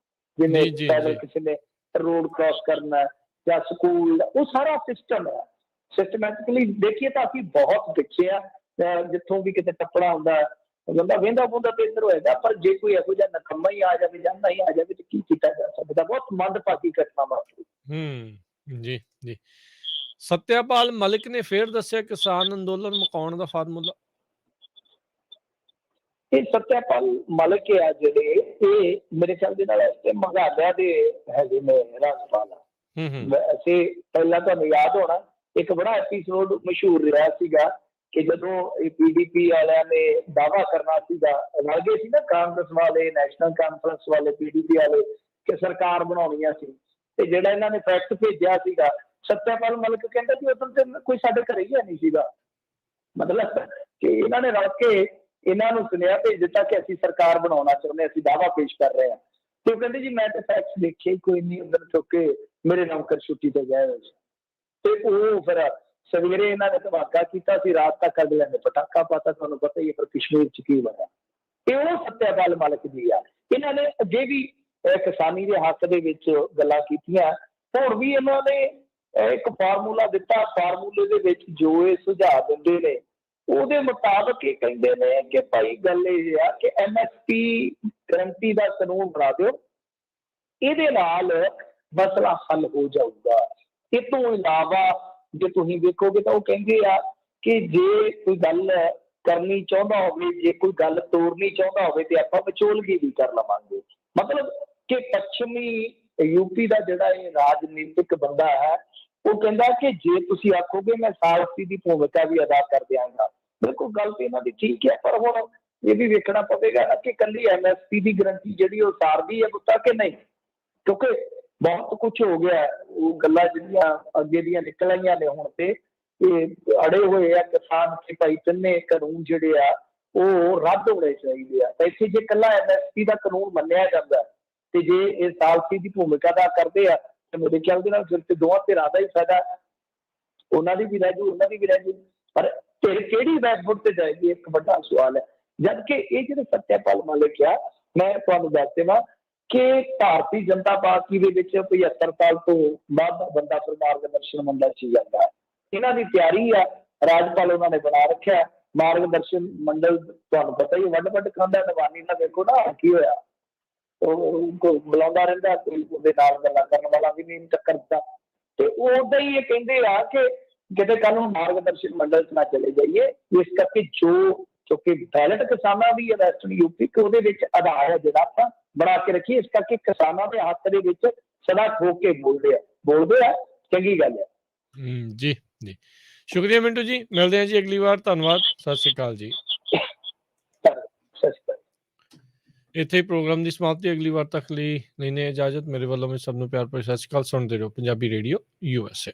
ਜਿਵੇਂ ਪੈਦਲ ਕਿਸੇ ਨੇ ਰੋਡ ਕ੍ਰਾਸ ਕਰਨਾ ਜਾਂ ਸਕੂਲ, ਉਹ ਸਾਰਾ ਸਿਸਟਮ ਹੈ। ਸਿਸਟਮੈਟਿਕਲੀ ਦੇਖੀਏ ਤਾਂ ਅਸੀਂ ਬਹੁਤ ਪਿੱਛੇ ਆ, ਜਿੱਥੋਂ ਵੀ ਕਿਤੇ ਟੱਪਣਾ ਹੁੰਦਾ ਬੰਦਾ ਵਹਿੰਦਾ ਬੁੰਦਾ ਤੇ ਇੱਧਰ ਹੋਏਗਾ, ਪਰ ਜੇ ਕੋਈ ਇਹੋ ਜਿਹਾ ਨਕੰਮਾ ਹੀ ਆ ਜਾਵੇ ਜਾਂ ਨਹੀਂ ਆ ਜਾਵੇ ਤੇ ਕੀ ਕੀਤਾ ਜਾ ਸਕਦਾ। ਬਹੁਤ ਮੰਦਭਾਗੀ ਘਟਨਾ ਵਾਪਰੀ। ਜੀ ਜੀ। ਸਤਿਆਪਾਲ ਮਲਿਕ ਨੇ ਫੇਰ ਦੱਸਿਆ ਕਿਸਾਨ ਅੰਦੋਲਨ ਮੁਕਾਉਣ ਦਾ ਫਾਰਮੂਲਾ। ਇਹ ਸਤਿਆਪਾਲ ਮਲਿਕ ਆ ਜਿਹੜੇ, ਇਹ ਮੇਰੇ ਖਿਆਲ ਦੇ ਨਾਲ ਮੇਘਾਲਿਆ ਦੇ ਹੈਗੇ ਨੇ ਰਾਜਪਾਲ। ਵੈਸੇ ਪਹਿਲਾਂ ਤੁਹਾਨੂੰ ਯਾਦ ਹੋਣਾ ਇੱਕ ਬੜਾ ਐਪੀਸੋਡ ਮਸ਼ਹੂਰ ਰਿਹਾ ਸੀਗਾ ਕਿ ਜਦੋਂ ਇਹ PDP ਵਾਲਿਆਂ ਨੇ ਦਾਅਵਾ ਕਰਨਾ ਸੀਗਾ, ਰਲ ਗਏ ਸੀ ਨਾ ਕਾਂਗਰਸ ਵਾਲੇ, ਨੈਸ਼ਨਲ ਕਾਨਫਰੰਸ ਵਾਲੇ, PDP ਵਾਲੇ, ਕਿ ਸਰਕਾਰ ਬਣਾਉਣੀਆਂ ਸੀ, ਤੇ ਜਿਹੜਾ ਇਹਨਾਂ ਨੇ ਫੈਕਟ ਭੇਜਿਆ ਸੀਗਾ, ਸਤਿਆਪਾਲ ਮਲਿਕ ਕਹਿੰਦਾ ਕਿ ਉਦੋਂ ਤੇ ਕੋਈ ਸਾਡੇ ਘਰੇ ਹੀ ਨਹੀਂ ਸੀਗਾ। ਮਤਲਬ ਕਿ ਇਹਨਾਂ ਨੇ ਰਲ ਕੇ ਇਹਨਾਂ ਨੂੰ ਸੁਨੇਹਾ ਭੇਜ ਦਿੱਤਾ ਕਿ ਅਸੀਂ ਸਰਕਾਰ ਬਣਾਉਣਾ ਚਾਹੁੰਦੇ, ਅਸੀਂ ਦਾਅਵਾ ਪੇਸ਼ ਕਰ ਰਹੇ ਹਾਂ। ਤੇ ਉਹ ਕਹਿੰਦੇ ਜੀ ਮੈਂ ਤਾਂ ਫੈਕਟਸ ਦੇਖੇ ਕੋਈ ਨਹੀਂ, ਉਧਰ ਚੁੱਕ ਕੇ ਮੇਰੇ ਨੌਕਰ ਛੁੱਟੀ ਤੇ ਗਏ ਹੋਏ ਸੀ। ਤੇ ਉਹ ਫਿਰ ਸਵੇਰੇ ਇਹਨਾਂ ਨੇ ਧਮਾਕਾ ਕੀਤਾ ਸੀ, ਰਾਤ ਤੱਕ ਅਗਲਿਆਂ ਨੇ ਪਟਾਕਾ ਪਾਤਾ। ਤੁਹਾਨੂੰ ਪਤਾ ਹੀ ਹੈ ਪਰ ਕਸ਼ਮੀਰ ਚ ਕੀ ਬਣਿਆ। ਤੇ ਉਹ ਸਤਿਆਪਾਲ ਮਲਿਕ ਜੀ ਆ। ਇਹਨਾਂ ਨੇ ਅੱਗੇ ਵੀ ਕਿਸਾਨੀ ਦੇ ਹੱਕ ਦੇ ਵਿੱਚ ਗੱਲਾਂ ਕੀਤੀਆਂ, ਹੁਣ ਵੀ ਇਹਨਾਂ ਨੇ ਇੱਕ ਫਾਰਮੂਲਾ ਦਿੱਤਾ। ਫਾਰਮੂਲੇ ਦੇ ਵਿੱਚ ਜੋ ਇਹ ਸੁਝਾਅ ਦਿੰਦੇ ਨੇ ਉਹਦੇ ਮੁਤਾਬਕ ਇਹ ਕਹਿੰਦੇ ਨੇ ਕਿ ਭਾਈ ਗੱਲ ਇਹ ਆ ਕਿ MSP ਗਰੰਟੀ ਦਾ ਕਾਨੂੰਨ ਬਣਾ ਦਿਓ, ਇਹਦੇ ਨਾਲ ਮਸਲਾ ਹੱਲ ਹੋ ਜਾਊਗਾ। ਇਹ ਤੋਂ ਇਲਾਵਾ ਜੇ ਤੁਸੀਂ ਦੇਖੋਗੇ ਤਾਂ ਉਹ ਕਹਿੰਦੇ ਆ ਕਿ ਜੇ ਕੋਈ ਗੱਲ ਕਰਨੀ ਚਾਹੁੰਦਾ ਹੋਵੇ, ਜੇ ਕੋਈ ਗੱਲ ਤੋੜਨੀ ਚਾਹੁੰਦਾ ਹੋਵੇ ਤੇ ਆਪਾਂ ਵਿਚੋਲਗੀ ਵੀ ਕਰ ਲਵਾਂਗੇ। ਮਤਲਬ ਕਿ ਪੱਛਮੀ UP ਦਾ ਜਿਹੜਾ ਇਹ ਰਾਜਨੀਤਿਕ ਬੰਦਾ ਹੈ, ਉਹ ਕਹਿੰਦਾ ਕਿ ਜੇ ਤੁਸੀਂ ਆਖੋਗੇ ਮੈਂ ਸਾਲਸੀ ਦੀ ਭੂਮਿਕਾ ਵੀ ਅਦਾ ਕਰ ਦਿਆਂਗਾ। ਬਿਲਕੁਲ ਗੱਲ ਤੇ ਇਹਨਾਂ ਦੀ ਠੀਕ ਹੈ, ਪਰ ਹੁਣ ਇਹ ਵੀ ਵੇਖਣਾ ਪਵੇਗਾ ਕਿ ਇਕੱਲੀ MSP ਦੀ ਗਰੰਟੀ ਜਿਹੜੀ ਉਹ ਸਾਰਦੀ ਹੈ ਬੁੱਤਾ ਕਿ ਨਹੀਂ, ਕਿਉਂਕਿ ਬਹੁਤ ਕੁਛ ਹੋ ਗਿਆ। ਉਹ ਗੱਲਾਂ ਜਿਹੜੀਆਂ ਅੱਗੇ ਦੀਆਂ ਨਿਕਲ ਆਈਆਂ ਨੇ ਹੁਣ ਤੇ ਇਹ ਅੜੇ ਹੋਏ ਆ ਕਿਸਾਨ ਕਿ ਭਾਈ ਤਿੰਨੇ ਕਾਨੂੰਨ ਜਿਹੜੇ ਆ ਉਹ ਰੱਦ ਹੋਣੇ ਚਾਹੀਦੇ ਆ। ਤਾਂ ਇੱਥੇ ਜੇ ਇਕੱਲਾ MSP ਦਾ ਕਾਨੂੰਨ ਮੰਨਿਆ ਜਾਂਦਾ ਤੇ ਜੇ ਇਹ ਸਾਲਸੀ ਦੀ ਭੂਮਿਕਾ ਅਦਾ ਕਰਦੇ ਆ ਤੇ ਮੇਰੇ ਖਿਆਲ ਦੇ ਨਾਲ ਫਿਰ ਤੇ ਦੋਵਾਂ ਧਿਰਾਂ ਦਾ ਹੀ ਫਾਇਦਾ, ਉਹਨਾਂ ਦੀ ਵੀ ਰਹਿ ਜੂ, ਉਹਨਾਂ ਦੀ ਵੀ ਰਹਿ ਜੂ। ਪਰ ਧਿਰ ਕਿਹੜੀ ਬੈਕਫੁੱਟ ਤੇ ਜਾਏਗੀ, ਇੱਕ ਵੱਡਾ ਸਵਾਲ ਹੈ। ਜਦ ਕਿ ਇਹ ਜਿਹੜੇ ਸਤਿਆਪਾਲ ਮਲਿਕ ਆ, ਮੈਂ ਤੁਹਾਨੂੰ ਦੱਸ ਦੇਵਾਂ ਕਿ ਭਾਰਤੀ ਜਨਤਾ ਪਾਰਟੀ ਦੇ ਵਿੱਚ 75 ਸਾਲ ਤੋਂ ਬਾਅਦ ਦਾ ਬੰਦਾ ਮਾਰਗਦਰਸ਼ਨ ਮੰਡਲ 'ਚ ਜਾਂਦਾ। ਇਹਨਾਂ ਦੀ ਤਿਆਰੀ ਆ, ਰਾਜਪਾਲ ਉਹਨਾਂ ਨੇ ਬਣਾ ਰੱਖਿਆ ਮਾਰਗਦਰਸ਼ਨ ਮੰਡਲ। ਤੁਹਾਨੂੰ ਪਤਾ ਹੀ ਵੱਡ ਖਾਂਦਾ, ਨਵਾਨੀ ਦਾ ਵੇਖੋ ਨਾ ਕੀ ਹੋਇਆ, ਉਹ ਬੁਲਾਉਂਦਾ ਰਹਿੰਦਾ, ਕੋਈ ਉਹਦੇ ਨਾਲ ਗੱਲਾਂ ਕਰਨ ਵਾਲਾ ਵੀ ਨਹੀਂ ਟੱਕਰ ਦਿੱਤਾ। ਤੇ ਉਦਾਂ ਹੀ ਇਹ ਕਹਿੰਦੇ ਆ ਕਿ ਕਿਤੇ ਕੱਲ ਨੂੰ ਮਾਰਗਦਰਸ਼ਨ ਮੰਡਲ 'ਚ ਨਾ ਚਲੇ ਜਾਈਏ, ਇਸ ਕਰਕੇ ਕਿਉਂਕਿ ਬੈਲਟ ਕਿਸਾਨਾਂ ਦੀ ਹੈ ਵੈਸਟਰਨ UP, ਕਿ ਉਹਦੇ ਵਿੱਚ ਆਧਾਰ ਹੈ ਜਿਹੜਾ ਆਪਾਂ ਬਣਾ ਕੇ ਰੱਖੀਏ। ਇਸ ਕਰਕੇ ਕਿਸਾਨਾਂ ਦੇ ਹੱਕ ਦੇ ਵਿੱਚ ਸਦਾ ਠੋਕ ਕੇ ਬੋਲਦੇ ਆ, ਚੰਗੀ ਗੱਲ ਹੈ। ਜੀ ਜੀ ਸ਼ੁਕਰੀਆ ਮਿੰਟੂ ਜੀ, ਮਿਲਦੇ ਹਾਂ ਜੀ ਅਗਲੀ ਵਾਰ। ਧੰਨਵਾਦ, ਸਤਿ ਸ਼੍ਰੀ ਅਕਾਲ ਜੀ। ਸਤਿ ਸ਼੍ਰੀ ਅਕਾਲ। ਇੱਥੇ ਹੀ ਪ੍ਰੋਗਰਾਮ ਦੀ ਸਮਾਪਤੀ। ਅਗਲੀ ਵਾਰ ਤੱਕ ਲਈ ਲੈਣੇ ਇਜਾਜ਼ਤ। ਮੇਰੇ ਵੱਲੋਂ ਮੈਂ ਸਭ ਨੂੰ ਪਿਆਰ ਭਰੀ ਸਤਿ ਸ਼੍ਰੀ ਅਕਾਲ। ਸੁਣਦੇ ਰਹੋ ਪੰਜਾਬੀ ਰੇਡੀਓ USA।